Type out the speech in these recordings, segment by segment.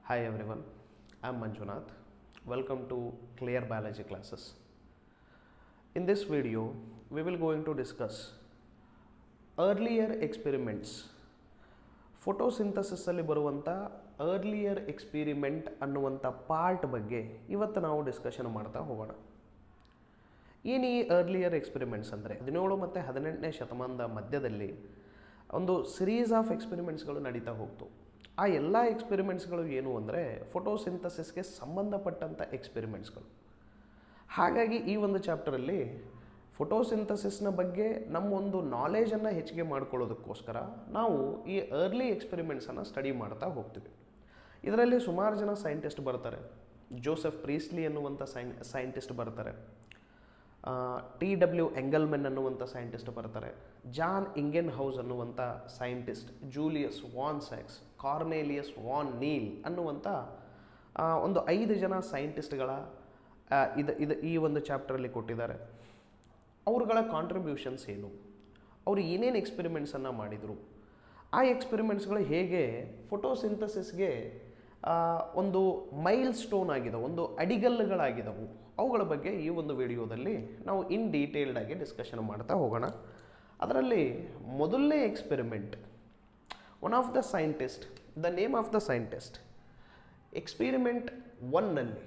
Hi everyone, I am Manjunath. Welcome to Clear Biology classes. In this video, we will going to discuss earlier experiments. Photosynthesis ಅಲ್ಲಿ ಬರುವಂಥ earlier experiment ಅನ್ನುವಂಥ part ಬಗ್ಗೆ ಇವತ್ತು ನಾವು discussion ಮಾಡ್ತಾ ಹೋಗೋಣ. ಏನು ಈ ಅರ್ಲಿಯರ್ ಎಕ್ಸ್ಪೆರಿಮೆಂಟ್ಸ್ ಅಂದರೆ 17 ಮತ್ತು 18ನೇ ಶತಮಾನದ ಮಧ್ಯದಲ್ಲಿ ಒಂದು ಸಿರೀಸ್ ಆಫ್ ಎಕ್ಸ್ಪೆರಿಮೆಂಟ್ಸ್ಗಳು ನಡೀತಾ ಹೋಗ್ತು. ಆ ಎಲ್ಲ ಎಕ್ಸ್ಪೆರಿಮೆಂಟ್ಸ್ಗಳು ಏನು ಅಂದರೆ ಫೋಟೋಸಿಂಥಸಿಸ್ಗೆ ಸಂಬಂಧಪಟ್ಟಂಥ ಎಕ್ಸ್ಪೆರಿಮೆಂಟ್ಸ್ಗಳು. ಹಾಗಾಗಿ ಈ ಒಂದು ಚಾಪ್ಟರಲ್ಲಿ ಫೋಟೋಸಿಂಥಸಿಸ್ನ ಬಗ್ಗೆ ನಮ್ಮ ಒಂದು ನಾಲೆಜನ್ನು ಹೆಚ್ಚಿಗೆ ಮಾಡ್ಕೊಳ್ಳೋದಕ್ಕೋಸ್ಕರ ನಾವು ಈ ಅರ್ಲಿ ಎಕ್ಸ್ಪೆರಿಮೆಂಟ್ಸನ್ನು ಸ್ಟಡಿ ಮಾಡ್ತಾ ಹೋಗ್ತೀವಿ. ಇದರಲ್ಲಿ ಸುಮಾರು ಜನ ಸೈಂಟಿಸ್ಟ್ ಬರ್ತಾರೆ. ಜೋಸೆಫ್ ಪ್ರೀಸ್ಲಿ ಅನ್ನುವಂಥ ಸೈಂಟಿಸ್ಟ್ ಬರ್ತಾರೆ, TW ಎಂಗಲ್ಮೆನ್ ಅನ್ನುವಂಥ ಸೈಂಟಿಸ್ಟ್ ಬರ್ತಾರೆ, ಜಾನ್ ಇಂಗೆನ್ ಹೌಸ್ ಅನ್ನುವಂಥ ಸೈಂಟಿಸ್ಟ್, ಜೂಲಿಯಸ್ ವಾನ್ ಸ್ಯಾಕ್ಸ್, ಕಾರ್ನೆಲಿಯಸ್ ವಾನ್ ನೀಲ್ ಅನ್ನುವಂಥ ಒಂದು 5 ಜನ ಸೈಂಟಿಸ್ಟ್ಗಳ ಈ ಒಂದು ಚಾಪ್ಟರಲ್ಲಿ ಕೊಟ್ಟಿದ್ದಾರೆ. ಅವ್ರುಗಳ ಕಾಂಟ್ರಿಬ್ಯೂಷನ್ಸ್ ಏನು, ಅವರು ಏನೇನು ಎಕ್ಸ್ಪೆರಿಮೆಂಟ್ಸನ್ನು ಮಾಡಿದರು, ಆ ಎಕ್ಸ್ಪೆರಿಮೆಂಟ್ಸ್ಗಳು ಹೇಗೆ ಫೋಟೋಸಿಂಥಸಿಸ್ಗೆ ಒಂದು ಮೈಲ್ ಸ್ಟೋನ್ ಆಗಿದವು, ಒಂದು ಅಡಿಗಲ್ಲುಗಳಾಗಿದ್ದವು, ಅವುಗಳ ಬಗ್ಗೆ ಈ ಒಂದು ವಿಡಿಯೋದಲ್ಲಿ ನಾವು ಇನ್ ಡೀಟೇಲ್ಡಾಗಿ ಡಿಸ್ಕಷನ್ ಮಾಡ್ತಾ ಹೋಗೋಣ. ಅದರಲ್ಲಿ ಮೊದಲನೇ experiment, one of the scientist, the name of the scientist, experiment 1ನಲ್ಲಿ,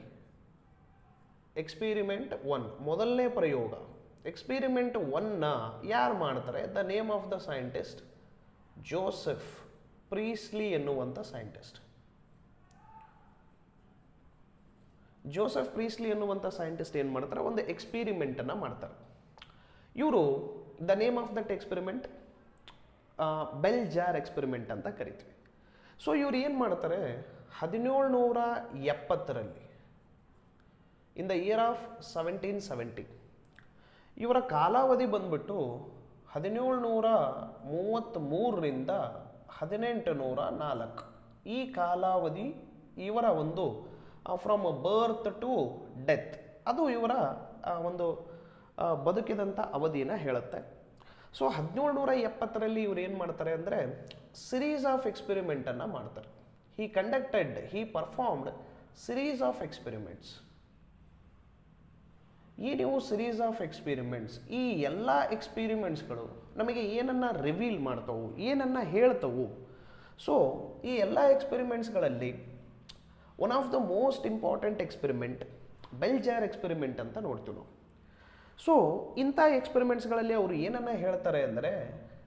ಎಕ್ಸ್ಪೆರಿಮೆಂಟ್ 1 ಮೊದಲನೇ ಪ್ರಯೋಗ, ಎಕ್ಸ್ಪೆರಿಮೆಂಟ್ 1ನ ಯಾರು ಮಾಡ್ತಾರೆ? The name of the scientist Joseph Priestley ಎನ್ನುವಂಥ ಸೈಂಟಿಸ್ಟ್. ಜೋಸೆಫ್ ಪ್ರೀಸ್ಲಿ ಎನ್ನುವಂಥ ಸೈಂಟಿಸ್ಟ್ ಏನು ಮಾಡ್ತಾರೆ? ಒಂದು ಎಕ್ಸ್ಪೆರಿಮೆಂಟನ್ನು ಮಾಡ್ತಾರೆ. ಇವರು the name of that experiment bell jar experiment ಅಂತ ಕರಿತೀವಿ. ಸೊ ಇವ್ರು ಏನು ಮಾಡ್ತಾರೆ? 1770ರಲ್ಲಿ, ಇನ್ ದ ಇಯರ್ ಆಫ್ 1770, ಇವರ ಕಾಲಾವಧಿ ಬಂದ್ಬಿಟ್ಟು 1733ರಿಂದ 1804. ಈ ಕಾಲಾವಧಿ ಇವರ ಒಂದು ಫ್ರಮ್ ಬರ್ತ್ ಟು ಡೆತ್, ಅದು ಇವರ ಒಂದು ಬದುಕಿದಂಥ ಅವಧಿನ ಹೇಳುತ್ತೆ. ಸೊ 1770ರಲ್ಲಿ ಇವ್ರು ಏನು ಮಾಡ್ತಾರೆ ಅಂದರೆ ಸಿರೀಸ್ ಆಫ್ ಎಕ್ಸ್ಪೆರಿಮೆಂಟನ್ನು ಮಾಡ್ತಾರೆ. ಹಿ ಪರ್ಫಾರ್ಮ್ಡ್ ಸಿರೀಸ್ ಆಫ್ ಎಕ್ಸ್ಪೆರಿಮೆಂಟ್ಸ್. ಈ ನೀವು ಸಿರೀಸ್ ಆಫ್ ಎಕ್ಸ್ಪೆರಿಮೆಂಟ್ಸ್, ಈ ಎಲ್ಲ ಎಕ್ಸ್ಪೆರಿಮೆಂಟ್ಸ್ಗಳು ನಮಗೆ ಏನನ್ನು ರಿವೀಲ್ ಮಾಡ್ತವು, ಏನನ್ನು ಹೇಳ್ತವು. ಸೊ ಈ ಎಲ್ಲ ಎಕ್ಸ್ಪೆರಿಮೆಂಟ್ಸ್ಗಳಲ್ಲಿ one of the most important experiment bell jar experiment ಅಂತ ನೋಡ್ತೀವಿ ನಾವು. ಸೊ ಇಂಥ ಎಕ್ಸ್ಪೆರಿಮೆಂಟ್ಸ್ಗಳಲ್ಲಿ ಅವರು ಏನನ್ನು ಹೇಳ್ತಾರೆ ಅಂದರೆ,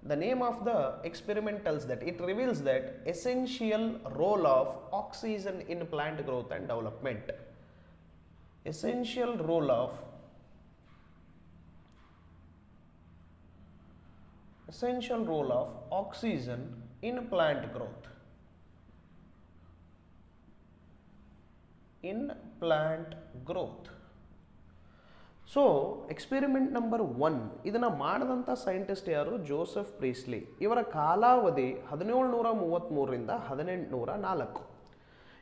the name of the experiment tells that it reveals that essential role of oxygen in plant growth and development. essential role of oxygen in plant growth. So experiment number 1 ಇದನ್ನು ಮಾಡಿದಂಥ ಸೈಂಟಿಸ್ಟ್ ಯಾರು? Joseph Presley. ಇವರ ಕಾಲಾವಧಿ 1733ರಿಂದ 1804.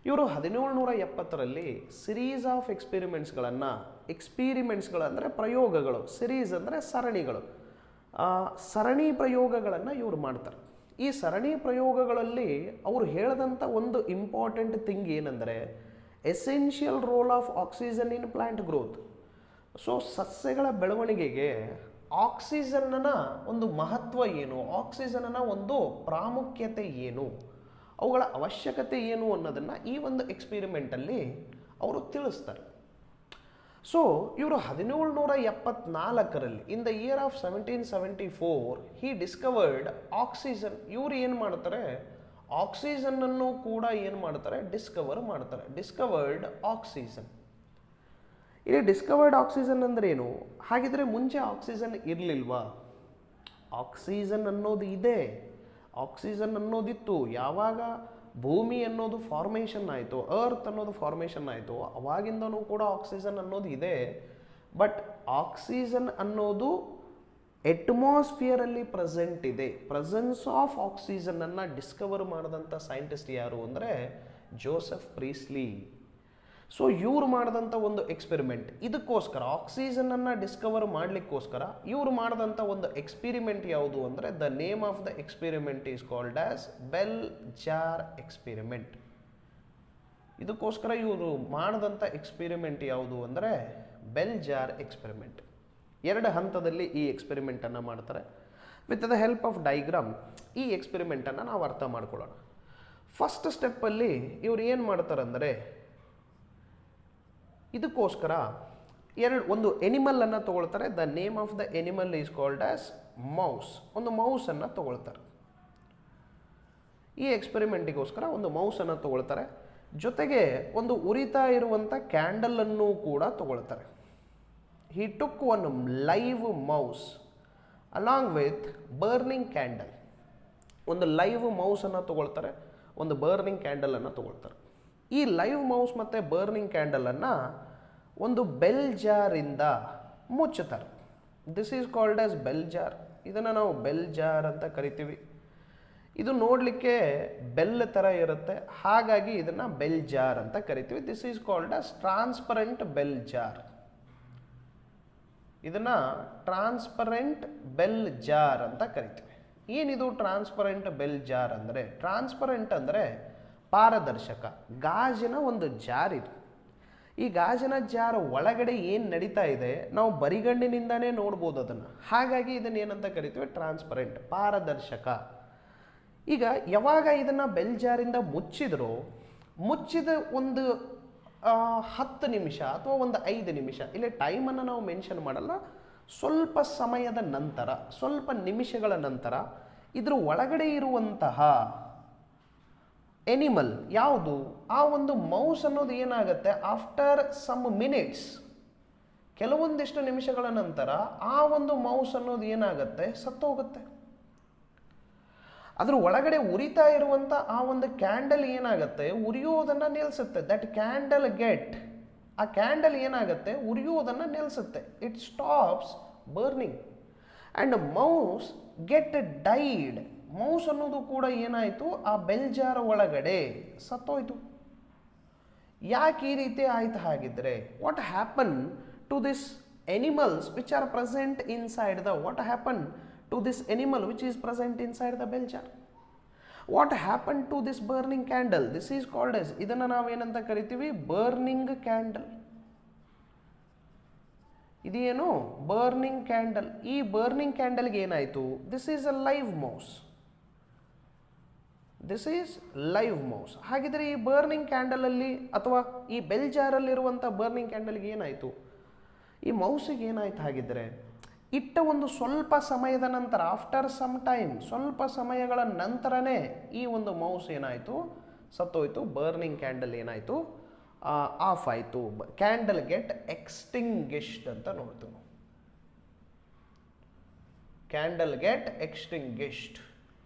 ಇವರು 1770ರಲ್ಲಿ series of ಎಕ್ಸ್ಪೆರಿಮೆಂಟ್ಸ್ಗಳು ಅಂದರೆ ಪ್ರಯೋಗಗಳು, series ಅಂದರೆ ಸರಣಿಗಳು, ಸರಣಿ ಪ್ರಯೋಗಗಳನ್ನು ಇವರು ಮಾಡ್ತಾರೆ. ಈ ಸರಣಿ ಪ್ರಯೋಗಗಳಲ್ಲಿ ಅವರು ಹೇಳಿದಂಥ ಒಂದು ಇಂಪಾರ್ಟೆಂಟ್ ಥಿಂಗ್ ಏನಂದರೆ essential role of oxygen in plant growth. So ಸಸ್ಯಗಳ ಬೆಳವಣಿಗೆಗೆ ಆಕ್ಸಿಜನ್ನ ಒಂದು ಮಹತ್ವ ಏನು, ಆಕ್ಸಿಜನ್ನ ಒಂದು ಪ್ರಾಮುಖ್ಯತೆ ಏನು, ಅವುಗಳ ಅವಶ್ಯಕತೆ ಏನು ಅನ್ನೋದನ್ನು ಈ ಒಂದು ಎಕ್ಸ್ಪೆರಿಮೆಂಟಲ್ಲಿ ಅವರು ತಿಳಿಸ್ತಾರೆ. ಸೊ ಇವರು 1774ರಲ್ಲಿ, in the year of 1774, he discovered oxygen. ಇವರು ಏನು ಮಾಡ್ತಾರೆ? ಆಕ್ಸಿಜನ್ನನ್ನು ಕೂಡ ಏನು ಮಾಡ್ತಾರೆ? Discovered oxygen. ಇಲ್ಲಿ ಡಿಸ್ಕವರ್ಡ್ ಆಕ್ಸಿಜನ್ ಅಂದ್ರೆ ಏನು? ಹಾಗಿದ್ರೆ ಮುಂಚೆ ಆಕ್ಸಿಜನ್ ಇರಲಿಲ್ವಾ? ಆಕ್ಸಿಜನ್ ಅನ್ನೋದು ಇದೆ, ಆಕ್ಸಿಜನ್ ಅನ್ನೋದಿತ್ತು. ಯಾವಾಗ ಭೂಮಿ ಅನ್ನೋದು ಫಾರ್ಮೇಷನ್ ಆಯಿತು, ಅರ್ತ್ ಅನ್ನೋದು ಫಾರ್ಮೇಷನ್ ಆಯಿತು, ಅವಾಗಿಂದನೂ ಕೂಡ ಆಕ್ಸಿಜನ್ ಅನ್ನೋದು ಇದೆ. ಬಟ್ ಆಕ್ಸಿಜನ್ ಅನ್ನೋದು ಅಟ್ಮಾಸ್ಫಿಯರಲ್ಲಿ ಪ್ರೆಸೆಂಟ್ ಇದೆ. ಪ್ರೆಸೆನ್ಸ್ ಆಫ್ ಆಕ್ಸಿಜನನ್ನು ಡಿಸ್ಕವರ್ ಮಾಡಿದಂಥ ಸೈಂಟಿಸ್ಟ್ ಯಾರು ಅಂದರೆ ಜೋಸೆಫ್ ಪ್ರೀಸ್ಲಿ. ಸೊ ಇವ್ರು ಮಾಡಿದಂಥ ಒಂದು ಎಕ್ಸ್ಪೆರಿಮೆಂಟ್, ಇದಕ್ಕೋಸ್ಕರ ಆಕ್ಸಿಜನನ್ನು ಡಿಸ್ಕವರ್ ಮಾಡಲಿಕ್ಕೋಸ್ಕರ ಇವರು ಮಾಡಿದಂಥ ಒಂದು ಎಕ್ಸ್ಪೆರಿಮೆಂಟ್ ಯಾವುದು ಅಂದರೆ the name of the experiment is called as bell jar experiment. ಇದಕ್ಕೋಸ್ಕರ ಇವರು ಮಾಡಿದಂಥ ಎಕ್ಸ್ಪೆರಿಮೆಂಟ್ ಯಾವುದು ಅಂದರೆ ಬೆಲ್ ಜಾರ್ ಎಕ್ಸ್ಪೆರಿಮೆಂಟ್. 2 ಹಂತದಲ್ಲಿ ಈ ಎಕ್ಸ್ಪೆರಿಮೆಂಟನ್ನು ಮಾಡ್ತಾರೆ. With the help of diagram ಈ ಎಕ್ಸ್ಪೆರಿಮೆಂಟನ್ನು ನಾವು ಅರ್ಥ ಮಾಡ್ಕೊಳ್ಳೋಣ. ಫಸ್ಟ್ ಸ್ಟೆಪ್ಪಲ್ಲಿ ಇವ್ರು ಏನು ಮಾಡ್ತಾರೆ ಅಂದರೆ, ಇದಕ್ಕೋಸ್ಕರ ಒಂದು ಎನಿಮಲನ್ನು ತಗೊಳ್ತಾರೆ. The name of the animal is called as mouse. ಒಂದು ಮೌಸನ್ನು ತಗೊಳ್ತಾರೆ. ಈ ಎಕ್ಸ್ಪೆರಿಮೆಂಟಿಗೋಸ್ಕರ ಒಂದು ಮೌಸನ್ನು ತಗೊಳ್ತಾರೆ. ಜೊತೆಗೆ ಒಂದು ಉರಿತಾ ಇರುವಂಥ ಕ್ಯಾಂಡಲನ್ನು ಕೂಡ ತಗೊಳ್ತಾರೆ. He took one live mouse along with burning candle. ಒಂದು ಲೈವ್ ಮೌಸನ್ನು ತಗೊಳ್ತಾರೆ, ಒಂದು ಬರ್ನಿಂಗ್ ಕ್ಯಾಂಡಲನ್ನು ತಗೊಳ್ತಾರೆ. ಈ ಲೈವ್ ಮೌಸ್ ಮತ್ತು ಬರ್ನಿಂಗ್ ಕ್ಯಾಂಡಲನ್ನು ಒಂದು ಬೆಲ್ ಜಾರಿಂದ ಮುಚ್ಚುತ್ತಾರೆ. This is called as bell jar. ಇದನ್ನು ನಾವು ಬೆಲ್ ಜಾರ್ ಅಂತ ಕರಿತೀವಿ. ಇದು ನೋಡಲಿಕ್ಕೆ ಬೆಲ್ ಥರ ಇರುತ್ತೆ, ಹಾಗಾಗಿ ಇದನ್ನು ಬೆಲ್ ಜಾರ್ ಅಂತ ಕರಿತೀವಿ. This is called as transparent bell jar. ಇದನ್ನು ಟ್ರಾನ್ಸ್ಪರೆಂಟ್ ಬೆಲ್ ಜಾರ್ ಅಂತ ಕರಿತೀವಿ. ಏನಿದು ಟ್ರಾನ್ಸ್ಪರೆಂಟ್ ಬೆಲ್ ಜಾರ್ ಅಂದರೆ? ಟ್ರಾನ್ಸ್ಪರೆಂಟ್ ಅಂದರೆ ಪಾರದರ್ಶಕ. ಗಾಜಿನ ಒಂದು ಜಾರ್ ಇದು. ಈ ಗಾಜಿನ ಜಾರ್ ಒಳಗಡೆ ಏನು ನಡೀತಾ ಇದೆ ನಾವು ಬರಿಗಣ್ಣಿನಿಂದನೇ ನೋಡ್ಬೋದು ಅದನ್ನು. ಹಾಗಾಗಿ ಇದನ್ನು ಏನಂತ ಕರಿತೀವಿ? ಟ್ರಾನ್ಸ್ಪರೆಂಟ್, ಪಾರದರ್ಶಕ. ಈಗ ಯಾವಾಗ ಇದನ್ನು ಬೆಲ್ ಜಾರಿಂದ ಮುಚ್ಚಿದ ಒಂದು 10 ನಿಮಿಷ ಅಥವಾ ಒಂದು 5 ನಿಮಿಷ, ಇಲ್ಲಿ ಟೈಮನ್ನು ನಾವು ಮೆನ್ಷನ್ ಮಾಡಲ್ಲ, ಸ್ವಲ್ಪ ಸಮಯದ ನಂತರ, ಸ್ವಲ್ಪ ನಿಮಿಷಗಳ ನಂತರ ಇದ್ರ ಒಳಗಡೆ ಇರುವಂತಹ ಎನಿಮಲ್ ಯಾವುದು, ಆ ಒಂದು ಮೌಸ್ ಅನ್ನೋದು ಏನಾಗುತ್ತೆ, ಆಫ್ಟರ್ ಸಮ್ ಮಿನಿಟ್ಸ್, ಕೆಲವೊಂದಿಷ್ಟು ನಿಮಿಷಗಳ ನಂತರ ಆ ಒಂದು ಮೌಸ್ ಅನ್ನೋದು ಏನಾಗುತ್ತೆ, ಸತ್ತೋಗುತ್ತೆ. ಅದ್ರ ಒಳಗಡೆ ಉರಿತಾ ಇರುವಂಥ ಆ ಒಂದು ಕ್ಯಾಂಡಲ್ ಏನಾಗುತ್ತೆ, ಉರಿಯೋದನ್ನು ನಿಲ್ಲಿಸುತ್ತೆ. ದಟ್ ಕ್ಯಾಂಡಲ್ ಆ ಕ್ಯಾಂಡಲ್ ಏನಾಗುತ್ತೆ, ಉರಿಯೋದನ್ನು ನಿಲ್ಲಿಸುತ್ತೆ. It stops burning and mouse get died. Mouse ಅನ್ನೋದು ಕೂಡ ಏನಾಯಿತು, ಆ ಬೆಲ್ ಜಾರ್ ಒಳಗಡೆ ಸತ್ತೋಯ್ತು. ಯಾಕೆ ಈ ರೀತಿ ಆಯ್ತು ಹಾಗಿದ್ರೆ? What happen to this animals which are present inside what happen to this animal which is present inside the bell jar? What happened to this burning candle? This is called as, ಇದನ್ನು ನಾವು ಏನಂತ ಕರಿತೀವಿ, burning candle. ಇದೇನು burning candle. ಈ burning ಕ್ಯಾಂಡಲ್ಗೆ ಏನಾಯಿತು, this is a live mouse. This is live mouse. ಹಾಗಿದ್ರೆ ಈ burning ಕ್ಯಾಂಡಲಲ್ಲಿ ಅಥವಾ ಈ ಬೆಲ್ ಜಾರಲ್ಲಿರುವಂಥ ಬರ್ನಿಂಗ್ ಕ್ಯಾಂಡಲ್ಗೆ ಏನಾಯಿತು, ಈ ಮೌಸಿಗೆ ಏನಾಯ್ತು ಹಾಗಿದ್ರೆ? ಇಟ್ಟ ಒಂದು ಸ್ವಲ್ಪ ಸಮಯದ ನಂತರ, ಆಫ್ಟರ್ ಸಮ್ ಟೈಮ್, ಸ್ವಲ್ಪ ಸಮಯಗಳ ನಂತರನೇ ಈ ಒಂದು ಮೌಸ್ ಏನಾಯಿತು, ಸತ್ತೋಯ್ತು. ಬರ್ನಿಂಗ್ ಕ್ಯಾಂಡಲ್ ಏನಾಯಿತು, ಆಫ್ ಆಯಿತು. ಕ್ಯಾಂಡಲ್ ಗೆಟ್ ಎಕ್ಸ್ಟಿಂಗ್ವಿಶ್ಡ್ ಅಂತ ನೋಡ್ತೀವಿ. Candle get ಎಕ್ಸ್ಟಿಂಗ್ವಿಶ್ಡ್.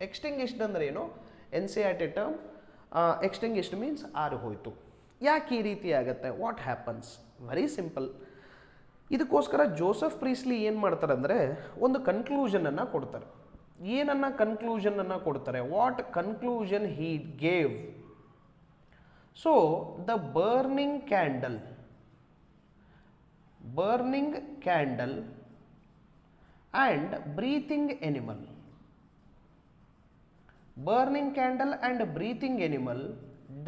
ಎಕ್ಸ್ಟಿಂಗ್ವಿಶ್ಡ್ ಅಂದರೆ ಏನು? NCERT term. ಎಕ್ಸ್ಟಿಂಗ್ವಿಶ್ಡ್ ಮೀನ್ಸ್ ಆರು ಹೋಯಿತು. ಯಾಕೆ ಈ ರೀತಿ ಆಗುತ್ತೆ? What happens? Very simple. ಇದಕ್ಕೋಸ್ಕರ ಜೋಸೆಫ್ ಪ್ರೀಸ್ಲಿ ಏನು ಮಾಡ್ತಾರೆ ಅಂದರೆ, ಒಂದು ಕನ್ಕ್ಲೂಷನನ್ನು ಕೊಡ್ತಾರೆ. ಏನನ್ನ ಕನ್ಕ್ಲೂಷನನ್ನು ಕೊಡ್ತಾರೆ? What conclusion he gave? So the burning candle and breathing animal, burning candle and breathing animal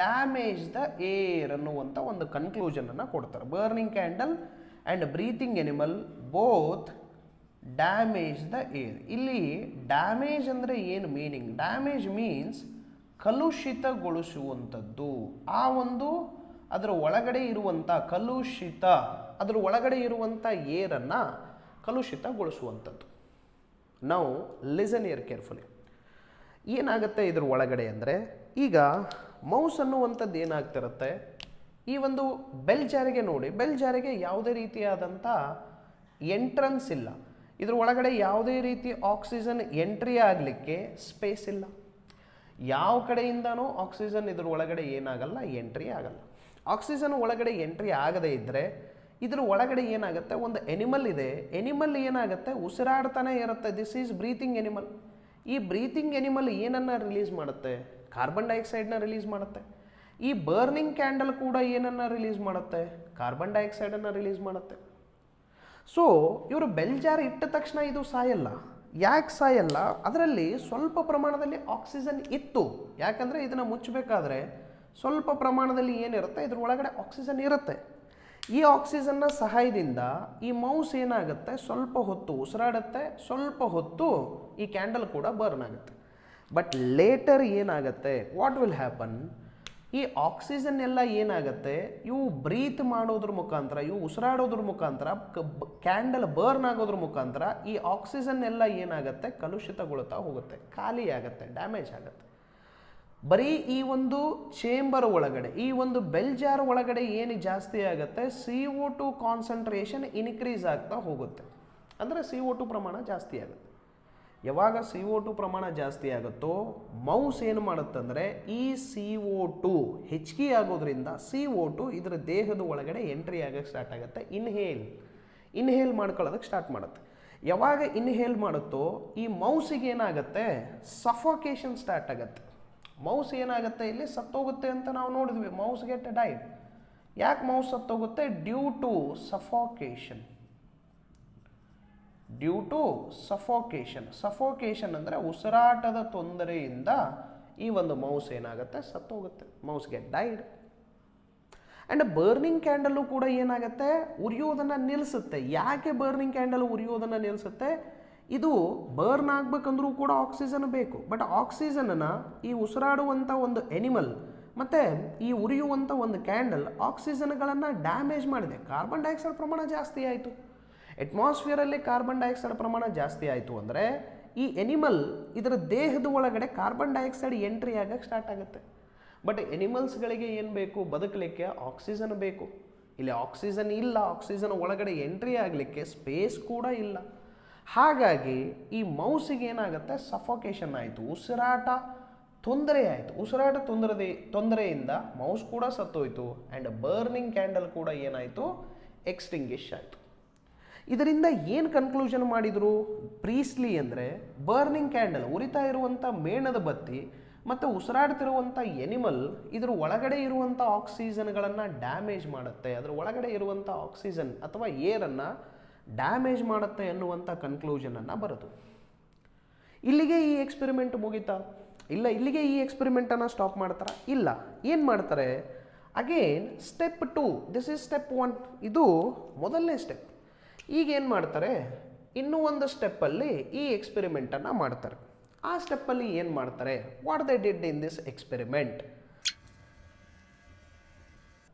damage the air ಅನ್ನುವಂಥ ಒಂದು ಕನ್ಕ್ಲೂಷನನ್ನು ಕೊಡ್ತಾರೆ. Burning candle and breathing animal both damage the air. ಇಲ್ಲಿ ಡ್ಯಾಮೇಜ್ ಅಂದರೆ ಏನು ಮೀನಿಂಗ್? Damage means ಕಲುಷಿತಗೊಳಿಸುವಂಥದ್ದು. ಆ ಒಂದು ಅದರ ಒಳಗಡೆ ಇರುವಂಥ ಅದರ ಒಳಗಡೆ ಇರುವಂಥ ಏರನ್ನು ಕಲುಷಿತಗೊಳಿಸುವಂಥದ್ದು. ನಾವು ಲಿಸನ್ ಹಿಯರ್ ಕೇರ್ಫುಲಿ. ಏನಾಗುತ್ತೆ ಇದ್ರ ಒಳಗಡೆ ಅಂದರೆ, ಈಗ ಮೌಸ್ ಅನ್ನುವಂಥದ್ದು ಏನಾಗ್ತಿರುತ್ತೆ, ಈ ಒಂದು ಬೆಲ್ ಜಾರಿಗೆ ನೋಡಿ, ಬೆಲ್ ಜಾರಿಗೆ ಯಾವುದೇ ರೀತಿಯಾದಂಥ ಎಂಟ್ರನ್ಸ್ ಇಲ್ಲ. ಇದ್ರ ಒಳಗಡೆ ಯಾವುದೇ ರೀತಿ ಆಕ್ಸಿಜನ್ ಎಂಟ್ರಿ ಆಗಲಿಕ್ಕೆ ಸ್ಪೇಸ್ ಇಲ್ಲ. ಯಾವ ಕಡೆಯಿಂದನೂ ಆಕ್ಸಿಜನ್ ಇದ್ರ ಒಳಗಡೆ ಏನಾಗಲ್ಲ, ಎಂಟ್ರಿ ಆಗಲ್ಲ. ಆಕ್ಸಿಜನ್ ಒಳಗಡೆ ಎಂಟ್ರಿ ಆಗದೇ ಇದ್ದರೆ ಇದ್ರ ಒಳಗಡೆ ಏನಾಗುತ್ತೆ, ಒಂದು ಎನಿಮಲ್ ಇದೆ. ಎನಿಮಲ್ ಏನಾಗುತ್ತೆ, ಉಸಿರಾಡ್ತಾನೆ ಇರುತ್ತೆ. This is breathing animal. ಈ ಬ್ರೀತಿಂಗ್ ಎನಿಮಲ್ ಏನನ್ನು ರಿಲೀಸ್ ಮಾಡುತ್ತೆ? ಕಾರ್ಬನ್ ಡೈಆಕ್ಸೈಡ್ನ ರಿಲೀಸ್ ಮಾಡುತ್ತೆ. ಈ ಬರ್ನಿಂಗ್ ಕ್ಯಾಂಡಲ್ ಕೂಡ ಏನನ್ನು ರಿಲೀಸ್ ಮಾಡುತ್ತೆ? ಕಾರ್ಬನ್ ಡೈಆಕ್ಸೈಡನ್ನು ರಿಲೀಸ್ ಮಾಡುತ್ತೆ. ಸೊ ಇವರು ಬೆಲ್ ಜಾರ್ ಇಟ್ಟ ತಕ್ಷಣ ಇದು ಸಾಯಲ್ಲ. ಯಾಕೆ ಸಾಯಲ್ಲ? ಅದರಲ್ಲಿ ಸ್ವಲ್ಪ ಪ್ರಮಾಣದಲ್ಲಿ ಆಕ್ಸಿಜನ್ ಇತ್ತು. ಯಾಕಂದರೆ ಇದನ್ನು ಮುಚ್ಚಬೇಕಾದ್ರೆ ಸ್ವಲ್ಪ ಪ್ರಮಾಣದಲ್ಲಿ ಏನಿರುತ್ತೆ ಇದ್ರ ಒಳಗಡೆ ಆಕ್ಸಿಜನ್ ಇರುತ್ತೆ. ಈ ಆಕ್ಸಿಜನ್ನ ಸಹಾಯದಿಂದ ಈ ಮೌಸ್ ಏನಾಗುತ್ತೆ, ಸ್ವಲ್ಪ ಹೊತ್ತು ಉಸಿರಾಡುತ್ತೆ, ಸ್ವಲ್ಪ ಹೊತ್ತು ಈ ಕ್ಯಾಂಡಲ್ ಕೂಡ ಬರ್ನ್ ಆಗುತ್ತೆ. ಬಟ್ ಲೇಟರ್ ಏನಾಗುತ್ತೆ, ವಾಟ್ ವಿಲ್ ಹ್ಯಾಪನ್, ಈ ಆಕ್ಸಿಜನ್ ಎಲ್ಲ ಏನಾಗುತ್ತೆ, ಇವು ಬ್ರೀತ್ ಮಾಡೋದ್ರ ಮುಖಾಂತರ, ಇವು ಉಸಿರಾಡೋದ್ರ ಮುಖಾಂತರ, ಕ್ಯಾಂಡಲ್ ಬರ್ನ್ ಆಗೋದ್ರ ಮುಖಾಂತರ ಈ ಆಕ್ಸಿಜನ್ ಎಲ್ಲ ಏನಾಗುತ್ತೆ, ಕಲುಷಿತಗೊಳ್ತಾ ಹೋಗುತ್ತೆ, ಖಾಲಿ ಆಗುತ್ತೆ, ಡ್ಯಾಮೇಜ್ ಆಗುತ್ತೆ. ಬರೀ ಈ ಒಂದು ಚೇಂಬರ್ ಒಳಗಡೆ, ಈ ಒಂದು ಬೆಲ್ ಜಾರ್ ಒಳಗಡೆ ಏನು ಜಾಸ್ತಿ ಆಗುತ್ತೆ, CO2 ಕಾನ್ಸಂಟ್ರೇಷನ್ ಇನ್ಕ್ರೀಸ್ ಆಗ್ತಾ ಹೋಗುತ್ತೆ. ಅಂದರೆ CO2 ಪ್ರಮಾಣ ಜಾಸ್ತಿ ಆಗುತ್ತೆ. ಯಾವಾಗ CO2 ಪ್ರಮಾಣ ಜಾಸ್ತಿ ಆಗುತ್ತೋ ಮೌಸ್ ಏನು ಮಾಡುತ್ತಂದರೆ ಈ CO2 ಹೆಚ್ಚಿಗೆ ಆಗೋದ್ರಿಂದ CO2 ಇದರ ದೇಹದ ಒಳಗಡೆ ಎಂಟ್ರಿ ಆಗೋಕ್ಕೆ ಸ್ಟಾರ್ಟ್ ಆಗುತ್ತೆ. ಇನ್ಹೇಲ್ ಮಾಡ್ಕೊಳ್ಳೋದಕ್ಕೆ ಸ್ಟಾರ್ಟ್ ಮಾಡುತ್ತೆ. ಯಾವಾಗ ಇನ್ಹೇಲ್ ಮಾಡುತ್ತೋ ಈ ಮೌಸಿಗೆ ಏನಾಗುತ್ತೆ, ಸಫೋಕೇಶನ್ ಸ್ಟಾರ್ಟ್ ಆಗುತ್ತೆ. ಮೌಸ್ ಏನಾಗುತ್ತೆ, ಇಲ್ಲಿ ಸತ್ತೋಗುತ್ತೆ ಅಂತ ನಾವು ನೋಡಿದ್ವಿ. Mouse get died. ಯಾಕೆ ಮೌಸ್ ಸತ್ತೋಗುತ್ತೆ, due to suffocation. Due to suffocation. Suffocation ಅಂದರೆ ಉಸಿರಾಟದ ತೊಂದರೆಯಿಂದ ಈ ಒಂದು ಮೌಸ್ ಏನಾಗುತ್ತೆ, ಸತ್ತೋಗುತ್ತೆ. Mouse get died. And burning candle ಕೂಡ ಏನಾಗುತ್ತೆ, ಉರಿಯೋದನ್ನು ನಿಲ್ಲಿಸುತ್ತೆ. ಯಾಕೆ ಬರ್ನಿಂಗ್ ಕ್ಯಾಂಡಲ್ ಉರಿಯೋದನ್ನು ನಿಲ್ಲಿಸುತ್ತೆ, ಇದು ಬರ್ನ್ ಆಗಬೇಕಂದ್ರೂ ಕೂಡ ಆಕ್ಸಿಜನ್ ಬೇಕು. ಬಟ್ ಆಕ್ಸಿಜನನ್ನು ಈ ಉಸಿರಾಡುವಂಥ ಒಂದು ಎನಿಮಲ್ ಮತ್ತು ಈ ಉರಿಯುವಂಥ ಒಂದು ಕ್ಯಾಂಡಲ್ ಆಕ್ಸಿಜನ್ಗಳನ್ನು ಡ್ಯಾಮೇಜ್ ಮಾಡಿದೆ. ಕಾರ್ಬನ್ ಡೈಆಕ್ಸೈಡ್ ಪ್ರಮಾಣ ಜಾಸ್ತಿ ಆಯಿತು. ಅಟ್ಮಾಸ್ಫಿಯರಲ್ಲಿ ಕಾರ್ಬನ್ ಡೈಆಕ್ಸೈಡ್ ಪ್ರಮಾಣ ಜಾಸ್ತಿ ಆಯಿತು ಅಂದರೆ ಈ ಎನಿಮಲ್ ಇದರ ದೇಹದ ಒಳಗಡೆ ಕಾರ್ಬನ್ ಡೈಆಕ್ಸೈಡ್ ಎಂಟ್ರಿ ಆಗೋಕ್ಕೆ ಸ್ಟಾರ್ಟ್ ಆಗುತ್ತೆ. ಬಟ್ ಎನಿಮಲ್ಸ್ಗಳಿಗೆ ಏನು ಬೇಕು, ಬದುಕಲಿಕ್ಕೆ ಆಕ್ಸಿಜನ್ ಬೇಕು. ಇಲ್ಲಿ ಆಕ್ಸಿಜನ್ ಇಲ್ಲ, ಆಕ್ಸಿಜನ್ ಒಳಗಡೆ ಎಂಟ್ರಿ ಆಗಲಿಕ್ಕೆ ಸ್ಪೇಸ್ ಕೂಡ ಇಲ್ಲ. ಹಾಗಾಗಿ ಈ ಮೌಸಿಗೆ ಏನಾಗುತ್ತೆ, ಸಫೋಕೇಶನ್ ಆಯಿತು, ಉಸಿರಾಟ ತೊಂದರೆ ಆಯಿತು. ಉಸಿರಾಟ ತೊಂದರೆಯಿಂದ ಮೌಸ್ ಕೂಡ ಸತ್ತೋಯ್ತು. ಆ್ಯಂಡ್ ಬರ್ನಿಂಗ್ ಕ್ಯಾಂಡಲ್ ಕೂಡ ಏನಾಯಿತು, ಎಕ್ಸ್ಟಿಂಗ್ವಿಷ್ ಆಯಿತು. ಇದರಿಂದ ಏನು ಕನ್ಕ್ಲೂಷನ್ ಮಾಡಿದರು ಪ್ರೀಸ್ಲಿ ಅಂದರೆ, ಬರ್ನಿಂಗ್ ಕ್ಯಾಂಡಲ್ ಉರಿತಾ ಇರುವಂಥ ಮೇಣದ ಬತ್ತಿ ಮತ್ತು ಉಸಿರಾಡ್ತಿರುವಂಥ ಎನಿಮಲ್ ಇದ್ರ ಒಳಗಡೆ ಇರುವಂಥ ಆಕ್ಸಿಜನ್ಗಳನ್ನು ಡ್ಯಾಮೇಜ್ ಮಾಡುತ್ತೆ. ಅದರ ಒಳಗಡೆ ಇರುವಂಥ ಆಕ್ಸಿಜನ್ ಅಥವಾ ಏರನ್ನು ಡ್ಯಾಮೇಜ್ ಮಾಡುತ್ತೆ ಅನ್ನುವಂಥ ಕನ್ಕ್ಲೂಷನನ್ನು ಬರೋದು. ಇಲ್ಲಿಗೆ ಈ ಎಕ್ಸ್ಪೆರಿಮೆಂಟ್ ಮುಗಿತಾ? ಇಲ್ಲ. ಇಲ್ಲಿಗೆ ಈ ಎಕ್ಸ್ಪೆರಿಮೆಂಟನ್ನು ಸ್ಟಾಪ್ ಮಾಡ್ತಾರಾ? ಇಲ್ಲ. ಏನು ಮಾಡ್ತಾರೆ, again step 2, this is step 1. ಇದು ಮೊದಲನೇ ಸ್ಟೆಪ್. ಈಗ ಏನು ಮಾಡ್ತಾರೆ, ಇನ್ನೂ ಒಂದು ಸ್ಟೆಪ್ಪಲ್ಲಿ ಈ ಎಕ್ಸ್ಪೆರಿಮೆಂಟನ್ನು ಮಾಡ್ತಾರೆ. ಆ ಸ್ಟೆಪ್ಪಲ್ಲಿ ಏನು ಮಾಡ್ತಾರೆ, what they did in this experiment.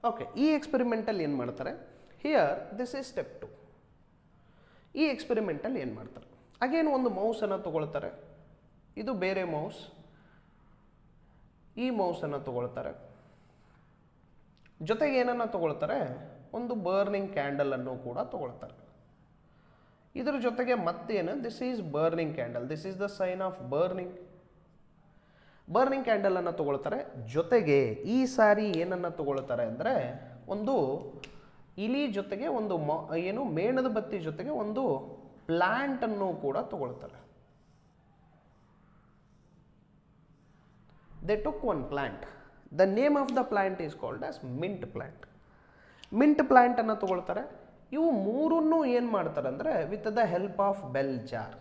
Okay, ಈ ಎಕ್ಸ್ಪೆರಿಮೆಂಟಲ್ಲಿ ಏನು ಮಾಡ್ತಾರೆ, ಹಿಯರ್ ದಿಸ್ ಈಸ್ ಸ್ಟೆಪ್ 2. ಈ ಎಕ್ಸ್ಪೆರಿಮೆಂಟಲ್ಲಿ ಏನು ಮಾಡ್ತಾರೆ, ಅಗೇನ್ ಒಂದು ಮೌಸನ್ನು ತಗೊಳ್ತಾರೆ. ಇದು ಬೇರೆ ಮೌಸ್. ಈ ಮೌಸನ್ನು ತಗೊಳ್ತಾರೆ. ಜೊತೆಗೆ ಏನನ್ನು ತಗೊಳ್ತಾರೆ, ಒಂದು ಬರ್ನಿಂಗ್ ಕ್ಯಾಂಡಲನ್ನು ಕೂಡ ತಗೊಳ್ತಾರೆ. ಇದರ ಜೊತೆಗೆ ಮತ್ತೇನು, this is burning candle, this is the sign of burning. Burning ಕ್ಯಾಂಡಲನ್ನು ತಗೊಳ್ತಾರೆ. ಜೊತೆಗೆ ಈ ಸಾರಿ ಏನನ್ನು ತಗೊಳ್ತಾರೆ ಅಂದರೆ, ಒಂದು ಇಲಿ ಜೊತೆಗೆ ಒಂದು ಮೇಣದ ಬತ್ತಿ ಜೊತೆಗೆ ಒಂದು ಪ್ಲಾಂಟನ್ನು ಕೂಡ ತಗೊಳ್ತಾರೆ. They took one plant. The name of the plant is called as mint plant. Mint ಪ್ಲಾಂಟನ್ನು ತಗೊಳ್ತಾರೆ. ಇವು ಮೂರನ್ನು ಏನು ಮಾಡ್ತಾರೆ ಅಂದರೆ, with the help of bell jar.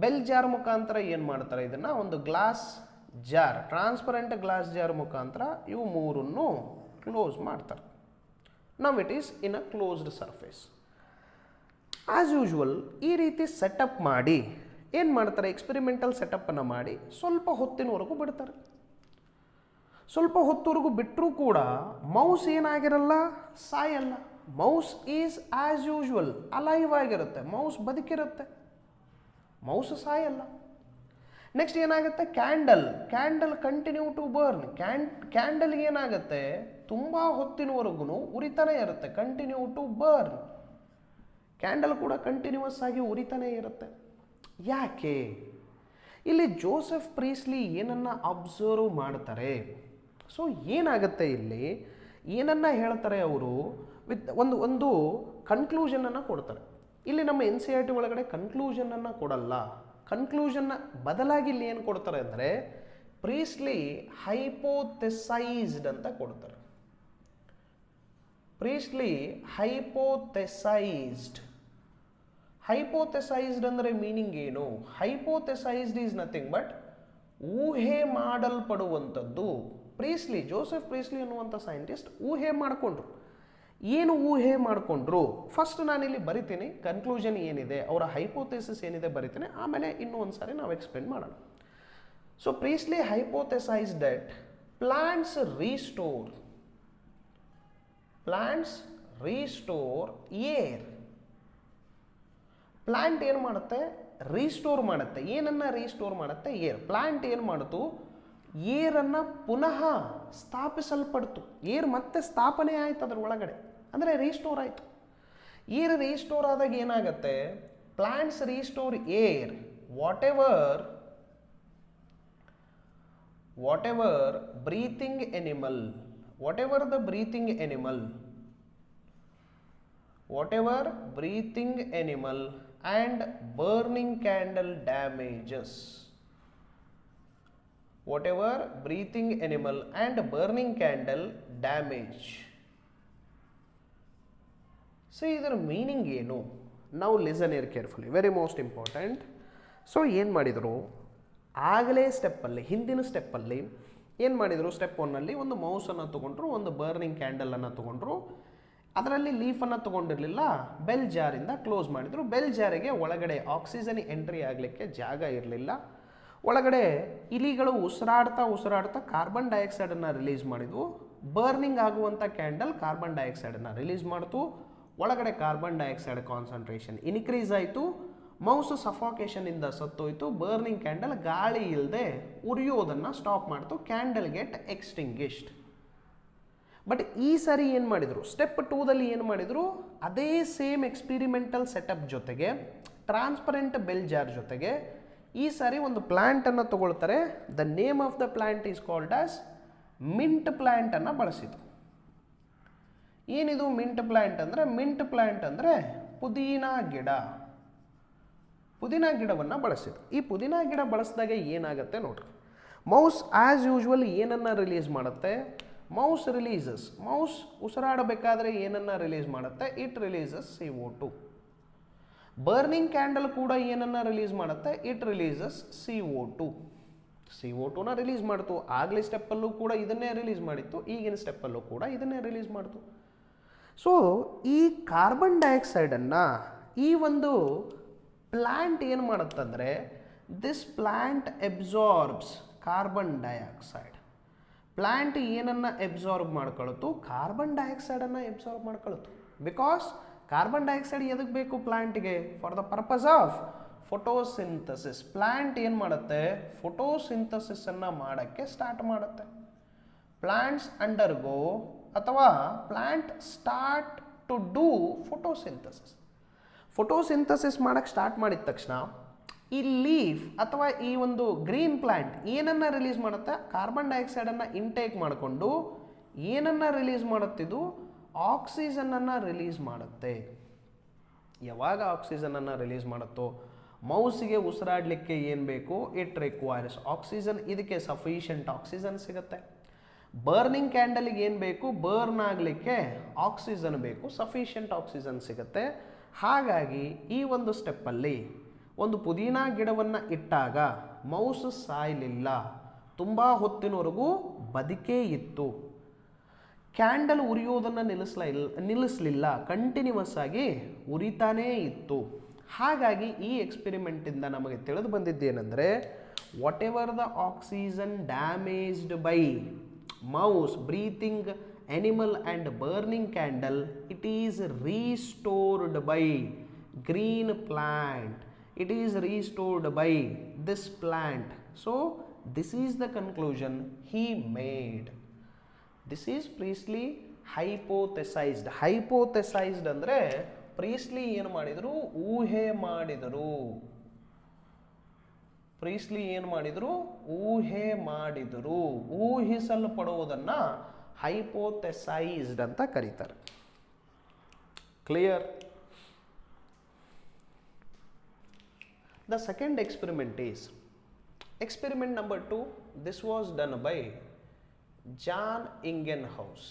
Bell jar ಮುಖಾಂತರ ಏನು ಮಾಡ್ತಾರೆ, ಇದನ್ನು ಒಂದು glass jar, transparent glass jar ಮುಖಾಂತರ ಇವು ಮೂರನ್ನು ಕ್ಲೋಸ್ ಮಾಡ್ತಾರೆ. Now it is in a closed surface. As usual ಈ ರೀತಿ ಸೆಟಪ್ ಮಾಡಿ ಏನು ಮಾಡ್ತಾರೆ, ಎಕ್ಸ್ಪೆರಿಮೆಂಟಲ್ ಸೆಟಪ್ಪನ್ನು ಮಾಡಿ ಸ್ವಲ್ಪ ಹೊತ್ತಿನವರೆಗೂ ಬಿಡ್ತಾರೆ. ಸ್ವಲ್ಪ ಹೊತ್ತವರೆಗೂ ಬಿಟ್ಟರೂ ಕೂಡ ಮೌಸ್ ಏನಾಗಿರಲ್ಲ, ಸಾಯಲ್ಲ. Mouse is as usual alive ಆಗಿರುತ್ತೆ. ಮೌಸ್ ಬದುಕಿರುತ್ತೆ, ಮೌಸ್ ಸಾಯಲ್ಲ. ನೆಕ್ಸ್ಟ್ ಏನಾಗುತ್ತೆ, candle continue to burn. Candle ಏನಾಗುತ್ತೆ, ತುಂಬ ಹೊತ್ತಿನವರೆಗೂ ಉರಿತಾನೆ ಇರುತ್ತೆ, ಕಂಟಿನ್ಯೂ ಟು ಬರ್ನ್. ಕ್ಯಾಂಡಲ್ ಕೂಡ ಕಂಟಿನ್ಯೂಸ್ ಆಗಿ ಉರಿತಾನೆ ಇರುತ್ತೆ. ಯಾಕೆ? ಇಲ್ಲಿ ಜೋಸೆಫ್ ಪ್ರೀಸ್ಲಿ ಏನನ್ನು ಅಬ್ಸರ್ವ್ ಮಾಡ್ತಾರೆ. ಸೊ ಏನಾಗುತ್ತೆ, ಇಲ್ಲಿ ಏನನ್ನ ಹೇಳ್ತಾರೆ ಅವರು, ವಿತ್ ಒಂದು ಕನ್ಕ್ಲೂಷನನ್ನು ಕೊಡ್ತಾರೆ. ಇಲ್ಲಿ ನಮ್ಮ NCERT ಒಳಗಡೆ ಕನ್ಕ್ಲೂಷನನ್ನು ಕೊಡಲ್ಲ. ಕನ್ಕ್ಲೂಷನ್ನ ಬದಲಾಗಿ ಇಲ್ಲಿ ಏನು ಕೊಡ್ತಾರೆ ಅಂದರೆ, ಪ್ರೀಸ್ಲಿ ಹೈಪೋಥೆಸೈಸ್ಡ್ ಅಂತ ಕೊಡ್ತಾರೆ. ಪ್ರೀಸ್ಲಿ ಹೈಪೋಥೆಸೈಸ್ಡ್. ಹೈಪೋಥೆಸೈಸ್ಡ್ ಅಂದರೆ ಮೀನಿಂಗ್ ಏನು? ಹೈಪೋಥೆಸೈಸ್ಡ್ ಈಸ್ ನಥಿಂಗ್ ಬಟ್ ಊಹೆ ಮಾಡಲ್ಪಡುವಂಥದ್ದು. ಪ್ರೀಸ್ಲಿ, ಜೋಸೆಫ್ ಪ್ರೀಸ್ಲಿ ಅನ್ನುವಂಥ ಸೈಂಟಿಸ್ಟ್ ಊಹೆ ಮಾಡಿಕೊಂಡ್ರು. ಏನು ಊಹೆ ಮಾಡಿಕೊಂಡ್ರು? ಫಸ್ಟ್ ನಾನಿಲ್ಲಿ ಬರಿತೀನಿ, ಕನ್ಕ್ಲೂಷನ್ ಏನಿದೆ, ಅವರ ಹೈಪೋಥೆಸಿಸ್ ಏನಿದೆ ಬರಿತೀನಿ, ಆಮೇಲೆ ಇನ್ನೂ ಒಂದು ಸಾರಿ ನಾವು ಎಕ್ಸ್ಪ್ಲೇನ್ ಮಾಡೋಣ. So Priestley hypothesise that plants restore air. Plant ಏನು ಮಾಡುತ್ತೆ? ರೀಸ್ಟೋರ್ ಮಾಡುತ್ತೆ. ಏನನ್ನ ರೀಸ್ಟೋರ್ ಮಾಡುತ್ತೆ? ಏರ್. ಪ್ಲಾಂಟ್ ಏನು ಮಾಡಿತು? ಏರನ್ನು ಪುನಃ ಸ್ಥಾಪಿಸಲ್ಪಡ್ತು. ಏರ್ ಮತ್ತೆ ಸ್ಥಾಪನೆ ಆಯ್ತು ಅದರ ಒಳಗಡೆ, ಅಂದರೆ ರೀಸ್ಟೋರ್ ಆಯಿತು. ಏರ್ ರೀಸ್ಟೋರ್ ಆದಾಗ ಏನಾಗುತ್ತೆ? Plants restore air. What ever breathing animal and burning candle damages. Whatever breathing animal and burning candle damage. So ಇದರ ಮೀನಿಂಗ್ ಏನು? ನಾವು listen here carefully, very most important. So ಏನು ಮಾಡಿದರು? ಆಗಲೇ ಸ್ಟೆಪ್ಪಲ್ಲಿ, ಹಿಂದಿನ ಸ್ಟೆಪ್ಪಲ್ಲಿ ಏನು ಮಾಡಿದರು? ಸ್ಟೆಪ್ 1ನಲ್ಲಿ ಒಂದು ಮೌಸನ್ನು ತೊಗೊಂಡ್ರು, ಒಂದು ಬರ್ನಿಂಗ್ ಕ್ಯಾಂಡಲನ್ನು ತೊಗೊಂಡ್ರು, ಅದರಲ್ಲಿ ಲೀಫನ್ನು ತೊಗೊಂಡಿರಲಿಲ್ಲ, ಬೆಲ್ ಜಾರಿಂದ ಕ್ಲೋಸ್ ಮಾಡಿದರು. ಬೆಲ್ ಜಾರಿಗೆ ಒಳಗಡೆ ಆಕ್ಸಿಜನ್ ಎಂಟ್ರಿ ಆಗಲಿಕ್ಕೆ ಜಾಗ ಇರಲಿಲ್ಲ. ಒಳಗಡೆ ಇಲಿಗಳು ಉಸಿರಾಡ್ತಾ ಕಾರ್ಬನ್ ಡೈಆಕ್ಸೈಡನ್ನು ರಿಲೀಸ್ ಮಾಡಿದ್ವು. ಬರ್ನಿಂಗ್ ಆಗುವಂಥ ಕ್ಯಾಂಡಲ್ ಕಾರ್ಬನ್ ಡೈಆಕ್ಸೈಡನ್ನು ರಿಲೀಸ್ ಮಾಡ್ತು. ಒಳಗಡೆ ಕಾರ್ಬನ್ ಡೈಆಕ್ಸೈಡ್ ಕಾನ್ಸಂಟ್ರೇಷನ್ ಇನ್ಕ್ರೀಸ್ ಆಯಿತು. ಮೌಸ್ ಸಫಾಕೇಶನಿಂದ ಸತ್ತೋಯ್ತು. ಬರ್ನಿಂಗ್ ಕ್ಯಾಂಡಲ್ ಗಾಳಿ ಇಲ್ಲದೆ ಉರಿಯೋದನ್ನು ಸ್ಟಾಪ್ ಮಾಡ್ತು. Candle get extinguished. ಬಟ್ ಈ ಸಾರಿ ಏನು ಮಾಡಿದರು? ಸ್ಟೆಪ್ 2ದಲ್ಲಿ ಏನು ಮಾಡಿದರು? ಅದೇ ಸೇಮ್ ಎಕ್ಸ್ಪಿರಿಮೆಂಟಲ್ ಸೆಟಪ್ ಜೊತೆಗೆ, ಟ್ರಾನ್ಸ್ಪರೆಂಟ್ ಬೆಲ್ ಜಾರ್ ಜೊತೆಗೆ ಈ ಸಾರಿ ಒಂದು ಪ್ಲ್ಯಾಂಟನ್ನು ತಗೊಳ್ತಾರೆ. The name of the plant is called as mint ಪ್ಲ್ಯಾಂಟನ್ನು ಬಳಸಿತು. ಏನಿದು ಮಿಂಟ್ ಪ್ಲ್ಯಾಂಟ್ ಅಂದರೆ? ಮಿಂಟ್ ಪ್ಲ್ಯಾಂಟ್ ಅಂದರೆ ಪುದೀನಾ ಗಿಡ. ಪುದೀನಾ ಗಿಡವನ್ನು ಬಳಸಿದ್ರು. ಈ ಪುದೀನಾ ಗಿಡ ಬಳಸಿದಾಗ ಏನಾಗುತ್ತೆ ನೋಡ್ರಿ. ಮೌಸ್ ಆ್ಯಸ್ ಯೂಶ್ವಲ್ ಏನನ್ನು ರಿಲೀಸ್ ಮಾಡುತ್ತೆ? ಮೌಸ್ ಉಸಿರಾಡಬೇಕಾದ್ರೆ ಏನನ್ನು ರಿಲೀಸ್ ಮಾಡುತ್ತೆ? It releases CO2. Burning candle ಕೂಡ ಏನನ್ನು ರಿಲೀಸ್ ಮಾಡುತ್ತೆ? ಇಟ್ ರಿಲೀಸಸ್ CO2ನ ರಿಲೀಸ್ ಮಾಡ್ತು. ಆಗಲೇ ಸ್ಟೆಪ್ಪಲ್ಲೂ ಕೂಡ ಇದನ್ನೇ ರಿಲೀಸ್ ಮಾಡಿತ್ತು, ಈಗಿನ ಸ್ಟೆಪ್ಪಲ್ಲೂ ಕೂಡ ಇದನ್ನೇ ರಿಲೀಸ್ ಮಾಡ್ತು. ಸೊ ಈ ಕಾರ್ಬನ್ ಡೈಆಕ್ಸೈಡನ್ನು ಈ ಒಂದು ಪ್ಲ್ಯಾಂಟ್ ಏನು ಮಾಡುತ್ತಂದರೆ, this plant absorbs carbon dioxide. Plant ಏನನ್ನು ಎಬ್ಸಾರ್ಬ್ ಮಾಡ್ಕೊಳ್ತು? ಕಾರ್ಬನ್ ಡೈಆಕ್ಸೈಡನ್ನು ಎಬ್ಸಾರ್ಬ್ ಮಾಡ್ಕೊಳ್ತು. ಬಿಕಾಸ್ ಕಾರ್ಬನ್ ಡೈಆಕ್ಸೈಡ್ ಎದಕ್ಕೆ ಬೇಕು ಪ್ಲ್ಯಾಂಟ್ಗೆ? For the purpose of photosynthesis. Plant ಏನು ಮಾಡುತ್ತೆ? ಫೋಟೋಸಿಂಥಸಿಸನ್ನು ಮಾಡೋಕ್ಕೆ ಸ್ಟಾರ್ಟ್ ಮಾಡುತ್ತೆ. ಪ್ಲ್ಯಾಂಟ್ಸ್ ಅಂಡರ್ಗೋ ಅಥವಾ plant start to do photosynthesis. Photosynthesis ಮಾಡೋಕ್ಕೆ ಸ್ಟಾರ್ಟ್ ಮಾಡಿದ ತಕ್ಷಣ ಈ ಲೀಫ್ ಅಥವಾ ಈ ಒಂದು ಗ್ರೀನ್ ಪ್ಲ್ಯಾಂಟ್ ಏನನ್ನು ರಿಲೀಸ್ ಮಾಡುತ್ತೆ? ಕಾರ್ಬನ್ ಡೈಆಕ್ಸೈಡನ್ನು ಇಂಟೇಕ್ ಮಾಡಿಕೊಂಡು ಏನನ್ನು ರಿಲೀಸ್ ಮಾಡುತ್ತಿದ್ದು? ಆಕ್ಸಿಜನನ್ನು ರಿಲೀಸ್ ಮಾಡುತ್ತೆ. ಯಾವಾಗ ಆಕ್ಸಿಜನನ್ನು ರಿಲೀಸ್ ಮಾಡುತ್ತೋ, ಮೌಸಿಗೆ ಉಸಿರಾಡಲಿಕ್ಕೆ ಏನು ಬೇಕು? It requires oxygen. ಇದಕ್ಕೆ ಸಫಿಷಿಯೆಂಟ್ ಆಕ್ಸಿಜನ್ ಸಿಗುತ್ತೆ. ಬರ್ನಿಂಗ್ ಕ್ಯಾಂಡಲಿಗೆ ಏನು ಬೇಕು? ಬರ್ನ್ ಆಗಲಿಕ್ಕೆ ಆಕ್ಸಿಜನ್ ಬೇಕು, ಸಫಿಷಿಯೆಂಟ್ ಆಕ್ಸಿಜನ್ ಸಿಗುತ್ತೆ. ಹಾಗಾಗಿ ಈ ಒಂದು ಸ್ಟೆಪ್ಪಲ್ಲಿ ಒಂದು ಪುದೀನಾ ಗಿಡವನ್ನು ಇಟ್ಟಾಗ ಮೌಸ್ ಸಾಯಲಿಲ್ಲ, ತುಂಬ ಹೊತ್ತಿನವರೆಗೂ ಬದುಕೇ ಇತ್ತು. ಕ್ಯಾಂಡಲ್ ಉರಿಯೋದನ್ನು ನಿಲ್ಲಿಸಲಿಲ್ಲ, ಕಂಟಿನ್ಯೂಸ್ ಆಗಿ ಉರಿತಾನೇ ಇತ್ತು. ಹಾಗಾಗಿ ಈ ಎಕ್ಸ್ಪೆರಿಮೆಂಟಿಂದ ನಮಗೆ ತಿಳಿದು ಬಂದಿದ್ದೇನೆಂದರೆ, whatever the oxygen damaged by mouse breathing animal and burning candle, it is restored by green plant. It is restored by this plant. So this is the conclusion he made. This is Priestley hypothesized. Hypothesized ಅಂದರೆ Presley ಏನು ಮಾಡಿದರು? ಊಹೆ ಮಾಡಿದರು. Presley ಏನು ಮಾಡಿದರು? ಊಹೆ ಮಾಡಿದರು. ಊಹಿಸಲ್ಪಡುವುದನ್ನು hypothesised ಅಂತ ಕರೀತಾರೆ. Clear? The second experiment is experiment number 2. This was done by John Ingenhouse.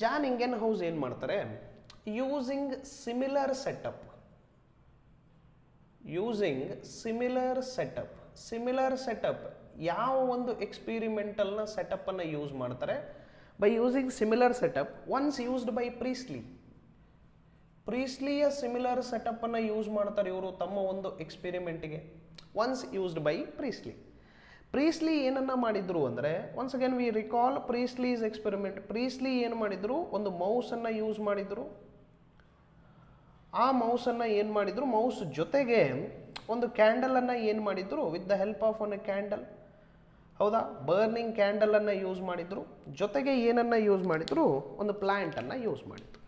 John Ingenhousz ಏನು ಮಾಡ್ತಾರೆ? using similar setup ಯಾವ ಒಂದು ಎಕ್ಸ್ಪೀರಿಮೆಂಟಲ್ನ ಸೆಟಪ್ಪನ್ನು ಯೂಸ್ ಮಾಡ್ತಾರೆ? By using similar setup once used by ಪ್ರೀಸ್ಲಿಯ ಸಿಮಿಲರ್ ಸೆಟಪ್ಪನ್ನು ಯೂಸ್ ಮಾಡ್ತಾರೆ ಇವರು ತಮ್ಮ ಒಂದು ಎಕ್ಸ್ಪೆರಿಮೆಂಟಿಗೆ. ಒನ್ಸ್ ಯೂಸ್ಡ್ ಬೈ ಪ್ರೀಸ್ಲಿ ಏನನ್ನ ಮಾಡಿದ್ರು ಅಂದರೆ, once again we recall Priestley's experiment. Priestley ಏನು ಮಾಡಿದ್ರು? ಒಂದು ಮೌಸನ್ನು ಯೂಸ್ ಮಾಡಿದ್ರು. ಆ ಮೌಸನ್ನು ಏನು ಮಾಡಿದ್ರು? ಮೌಸ್ ಜೊತೆಗೆ ಒಂದು ಕ್ಯಾಂಡಲನ್ನು ಏನು ಮಾಡಿದ್ರು? With the help of one candle, ಹೌದಾ, ಬರ್ನಿಂಗ್ ಕ್ಯಾಂಡಲನ್ನು ಯೂಸ್ ಮಾಡಿದ್ರು. ಜೊತೆಗೆ ಏನನ್ನು ಯೂಸ್ ಮಾಡಿದ್ರು? ಒಂದು ಪ್ಲ್ಯಾಂಟನ್ನು ಯೂಸ್ ಮಾಡಿದ್ರು.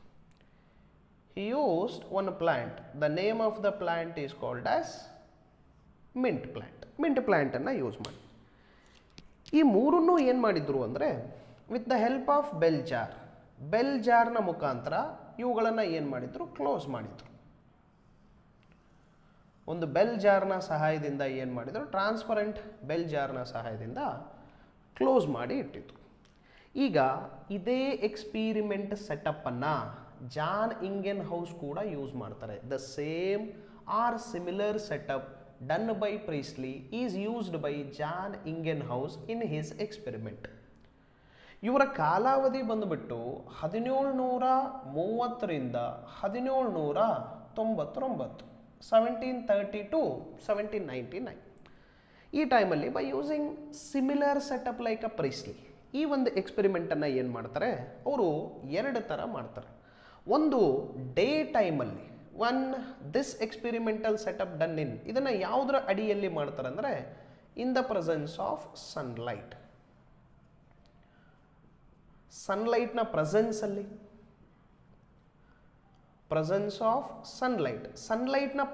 He used one plant. The name of the plant is called as mint ಪ್ಲ್ಯಾಂಟನ್ನು ಯೂಸ್ ಮಾಡಿ. ಈ ಮೂರನ್ನೂ ಏನು ಮಾಡಿದ್ರು ಅಂದರೆ, with the help of bell ಜಾರ್ನ ಮುಖಾಂತರ ಇವುಗಳನ್ನು ಏನು ಮಾಡಿದ್ರು? ಕ್ಲೋಸ್ ಮಾಡಿದ್ರು. ಒಂದು ಬೆಲ್ ಜಾರ್ನ ಸಹಾಯದಿಂದ ಏನು ಮಾಡಿದ್ರು? ಟ್ರಾನ್ಸ್ಪರೆಂಟ್ ಬೆಲ್ ಜಾರ್ನ ಸಹಾಯದಿಂದ ಕ್ಲೋಸ್ ಮಾಡಿ ಇಟ್ಟಿದ್ರು. ಈಗ ಇದೇ ಎಕ್ಸ್ಪೀರಿಮೆಂಟ್ ಸೆಟಪ್ಪನ್ನು ಜಾನ್ ಇಂಗೆನ್ ಹೌಸ್ ಕೂಡ ಯೂಸ್ ಮಾಡ್ತಾರೆ. The same or similar setup done by Priestley is used by John Ingenhousz in his experiment. ಇವರ ಕಾಲಾವಧಿ ಬಂದುಬಿಟ್ಟು 1730ರಿಂದ 1799, 1730 ಟು 1799. ಈ ಟೈಮಲ್ಲಿ by using similar setup like a Presley ಈ ಒಂದು ಎಕ್ಸ್ಪೆರಿಮೆಂಟನ್ನು ಏನು ಮಾಡ್ತಾರೆ? ಅವರು ಎರಡು ಥರ ಮಾಡ್ತಾರೆ. ಒಂದು ಡೇ ಟೈಮಲ್ಲಿ this experimental setup done in, ಇದನ್ನು ಯಾವುದರ ಅಡಿಯಲ್ಲಿ ಮಾಡ್ತಾರೆ ಅಂದರೆ, ಇನ್ ದ ಪ್ರೆಸೆನ್ಸ್ ಆಫ್ ಸನ್ಲೈಟ್ನ ಸನ್ಲೈಟ್ನ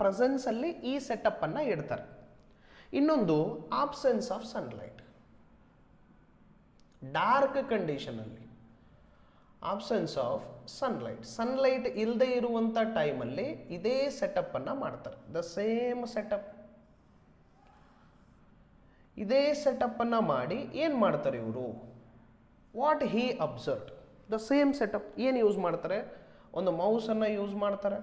ಪ್ರೆಸೆನ್ಸಲ್ಲಿ ಈ ಸೆಟಪ್ಪನ್ನು ಇಡ್ತಾರೆ. ಇನ್ನೊಂದು ಆಬ್ಸೆನ್ಸ್ ಆಫ್ ಡಾರ್ಕ್ ಕಂಡೀಷನಲ್ಲಿ ಆಬ್ಸೆನ್ಸ್ ಆಫ್ ಸನ್ಲೈಟ್ ಇಲ್ಲದೆ ಇರುವಂಥ ಟೈಮಲ್ಲಿ ಇದೇ ಸೆಟಪ್ಪನ್ನು ಮಾಡ್ತಾರೆ. ದ ಸೇಮ್ ಸೆಟಪ್, ಇದೇ ಸೆಟಪ್ಪನ್ನು ಮಾಡಿ ಏನು ಮಾಡ್ತಾರೆ ಇವರು? What he observed, the same setup ಏನು ಯೂಸ್ ಮಾಡ್ತಾರೆ? ಒಂದು ಮೌಸನ್ನು ಯೂಸ್ ಮಾಡ್ತಾರೆ.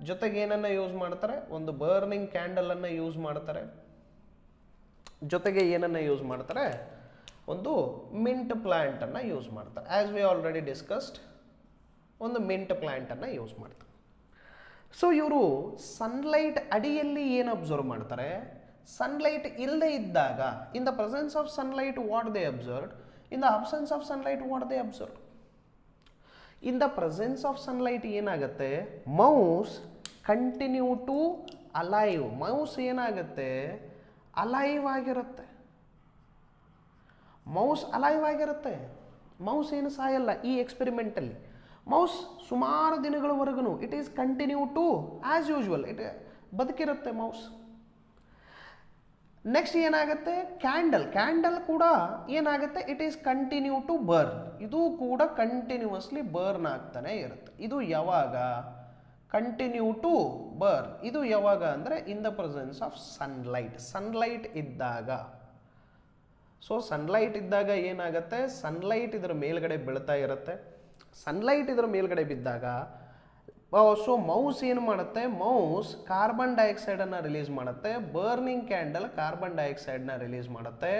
ಜೊತೆಗೆ ಏನನ್ನು ಯೂಸ್ ಮಾಡ್ತಾರೆ? ಒಂದು ಬರ್ನಿಂಗ್ ಕ್ಯಾಂಡಲನ್ನು ಯೂಸ್ ಮಾಡ್ತಾರೆ. ಜೊತೆಗೆ ಏನನ್ನು ಯೂಸ್ ಮಾಡ್ತಾರೆ? ಒಂದು ಮಿಂಟ್ ಪ್ಲ್ಯಾಂಟನ್ನು ಯೂಸ್ ಮಾಡ್ತಾರೆ. ಆ್ಯಸ್ ವಿ ಆಲ್ರೆಡಿ ಡಿಸ್ಕಸ್ಡ್, ಒಂದು ಮಿಂಟ್ ಪ್ಲ್ಯಾಂಟನ್ನು ಯೂಸ್ ಮಾಡ್ತಾರೆ. ಸೊ ಇವರು ಸನ್ಲೈಟ್ ಅಡಿಯಲ್ಲಿ ಏನು ಅಬ್ಸರ್ವ್ ಮಾಡ್ತಾರೆ? ಸನ್ಲೈಟ್ ಇಲ್ಲದೆ ಇದ್ದಾಗ, in the presence of sunlight what they observed, in the absence of sunlight what they observed. In the presence of sunlight ಏನಾಗುತ್ತೆ? Mouse continue to alive. Mouse ಏನಾಗುತ್ತೆ? Alive ಆಗಿರುತ್ತೆ. Mouse ಏನು ಸಾಯಲ್ಲ ಈ ಎಕ್ಸ್ಪೆರಿಮೆಂಟಲ್ಲಿ. ಮೌಸ್ ಸುಮಾರು ದಿನಗಳವರೆಗೂ it is continue to as usual ಬದುಕಿರುತ್ತೆ ಮೌಸ್. ನೆಕ್ಸ್ಟ್ ಏನಾಗುತ್ತೆ? ಕ್ಯಾಂಡಲ್ ಕೂಡ ಏನಾಗುತ್ತೆ? It is continue to burn. ಇದು ಕೂಡ ಕಂಟಿನ್ಯೂಸ್ಲಿ ಬರ್ನ್ ಆಗ್ತಾನೆ ಇರುತ್ತೆ. ಇದು ಯಾವಾಗ? Continue to burn. ಇದು ಯಾವಾಗ ಅಂದರೆ in the presence of sunlight ಇದ್ದಾಗ. ಸೊ ಸನ್ಲೈಟ್ ಇದ್ದಾಗ ಏನಾಗುತ್ತೆ? ಸನ್ಲೈಟ್ ಇದರ ಮೇಲ್ಗಡೆ ಬೀಳ್ತಾ ಇರುತ್ತೆ. ಸನ್ಲೈಟ್ ಇದರ ಮೇಲ್ಗಡೆ ಬಿದ್ದಾಗ ಸೊ ಮೌಸ್ ಏನು ಮಾಡುತ್ತೆ? ಮೌಸ್ ಕಾರ್ಬನ್ ಡೈಆಕ್ಸೈಡನ್ನು ರಿಲೀಸ್ ಮಾಡುತ್ತೆ. ಬರ್ನಿಂಗ್ ಕ್ಯಾಂಡಲ್ ಕಾರ್ಬನ್ ಡೈಆಕ್ಸೈಡ್ನ ರಿಲೀಸ್ ಮಾಡುತ್ತೆ.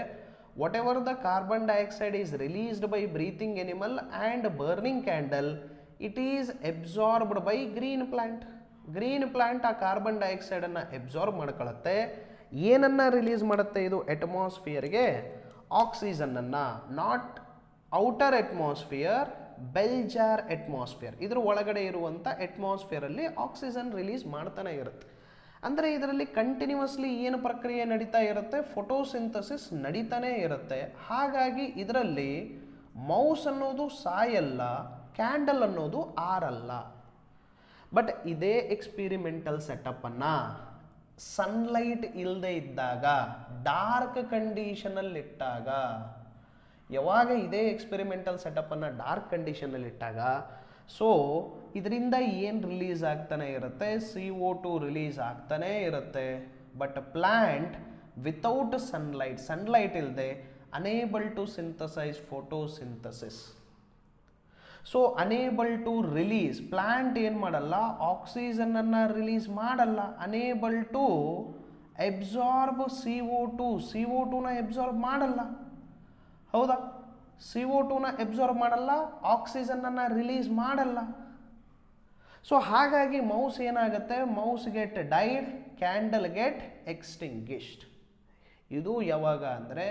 Whatever the carbon dioxide is released by breathing animal and burning candle, it is absorbed by green plant ಆ ಕಾರ್ಬನ್ ಡೈಆಕ್ಸೈಡನ್ನು ಎಬ್ಸಾರ್ಬ್ ಮಾಡ್ಕೊಳ್ಳುತ್ತೆ. ಏನನ್ನು ರಿಲೀಸ್ ಮಾಡುತ್ತೆ ಇದು? ಅಟ್ಮಾಸ್ಫಿಯರ್ಗೆ ಆಕ್ಸಿಜನನ್ನು. Not outer atmosphere, bell jar atmosphere. ಇದ್ರ ಒಳಗಡೆ ಇರುವಂಥ ಅಟ್ಮಾಸ್ಫಿಯರಲ್ಲಿ ಆಕ್ಸಿಜನ್ ರಿಲೀಸ್ ಮಾಡ್ತಾನೆ ಇರುತ್ತೆ. ಅಂದರೆ ಇದರಲ್ಲಿ ಕಂಟಿನ್ಯೂಸ್ಲಿ ಏನು ಪ್ರಕ್ರಿಯೆ ನಡೀತಾ ಇರುತ್ತೆ? ಫೋಟೋಸಿಂಥಸಿಸ್ ನಡೀತಾನೆ ಇರುತ್ತೆ. ಹಾಗಾಗಿ ಇದರಲ್ಲಿ ಮೌಸ್ ಅನ್ನೋದು ಸಾಯಲ್ಲ, ಕ್ಯಾಂಡಲ್ ಅನ್ನೋದು ಆರಲ್ಲ. ಬಟ್ ಇದೇ ಎಕ್ಸ್ಪೆರಿಮೆಂಟಲ್ ಸೆಟಪ್ಪನ್ನು ಸನ್ಲೈಟ್ ಇಲ್ಲದೆ ಇದ್ದಾಗ, ಡಾರ್ಕ್ ಕಂಡೀಷನಲ್ಲಿಟ್ಟಾಗ, ಯಾವಾಗ ಇದೇ ಎಕ್ಸ್ಪೆರಿಮೆಂಟಲ್ ಸೆಟಪ್ಪನ್ನು ಡಾರ್ಕ್ ಕಂಡೀಷನಲ್ಲಿಟ್ಟಾಗ, ಸೊ ಇದರಿಂದ ಏನು ರಿಲೀಸ್ ಆಗ್ತಾನೆ ಇರುತ್ತೆ? CO2 ರಿಲೀಸ್ ಆಗ್ತಾನೇ ಇರುತ್ತೆ. ಬಟ್ ಪ್ಲ್ಯಾಂಟ್ ವಿತೌಟ್ ಸನ್ಲೈಟ್ ಇಲ್ಲದೆ unable to synthesise photosynthesis. So unable to release, plant ಏನು ಮಾಡಲ್ಲ, ಆಕ್ಸಿಜನನ್ನು ರಿಲೀಸ್ ಮಾಡಲ್ಲ. ಅನೇಬಲ್ ಟು ಎಬ್ಸಾರ್ಬ್ CO2ನ ಎಬ್ಸಾರ್ಬ್ ಮಾಡಲ್ಲ. ಹೌದಾ? CO2ನ ಎಬ್ಸಾರ್ಬ್ ಮಾಡಲ್ಲ, ಆಕ್ಸಿಜನನ್ನು ರಿಲೀಸ್ ಮಾಡಲ್ಲ. ಸೊ ಹಾಗಾಗಿ ಮೌಸ್ ಏನಾಗುತ್ತೆ, mouse get died, candle get ಎಕ್ಸ್ಟಿಂಗ್ವಿಶ್ಡ್. ಇದು ಯಾವಾಗ ಅಂದರೆ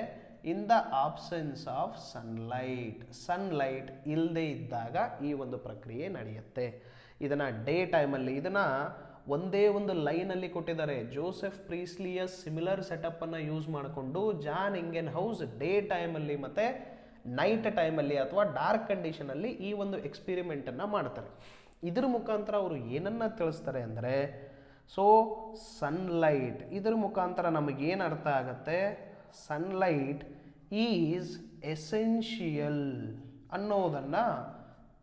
in the absence of sunlight ಇಲ್ಲದೆ ಇದ್ದಾಗ ಈ ಒಂದು ಪ್ರಕ್ರಿಯೆ ನಡೆಯುತ್ತೆ. ಇದನ್ನು ಡೇ ಟೈಮಲ್ಲಿ, ಇದನ್ನು ಒಂದೇ ಒಂದು ಲೈನಲ್ಲಿ ಕೊಟ್ಟಿದ್ದಾರೆ. ಜೋಸೆಫ್ ಪ್ರೀಸ್ಲಿಯ ಸಿಮಿಲರ್ ಸೆಟಪ್ಪನ್ನು ಯೂಸ್ ಮಾಡಿಕೊಂಡು ಜಾನ್ ಇಂಗೆನ್ಹೌಸ್ ಡೇ ಟೈಮಲ್ಲಿ ಮತ್ತು ನೈಟ್ ಟೈಮಲ್ಲಿ ಅಥವಾ ಡಾರ್ಕ್ ಕಂಡೀಷನಲ್ಲಿ ಈ ಒಂದು ಎಕ್ಸ್ಪಿರಿಮೆಂಟನ್ನು ಮಾಡ್ತಾರೆ. ಇದ್ರ ಮುಖಾಂತರ ಅವರು ಏನನ್ನ ತಿಳಿಸ್ತಾರೆ ಅಂದರೆ, ಸೊ ಸನ್ಲೈಟ್, ಇದ್ರ ಮುಖಾಂತರ ನಮಗೇನು ಅರ್ಥ ಆಗುತ್ತೆ, ಸನ್ಲೈಟ್ ಈಸ್ ಎಸೆನ್ಷಿಯಲ್ ಅನ್ನೋದನ್ನು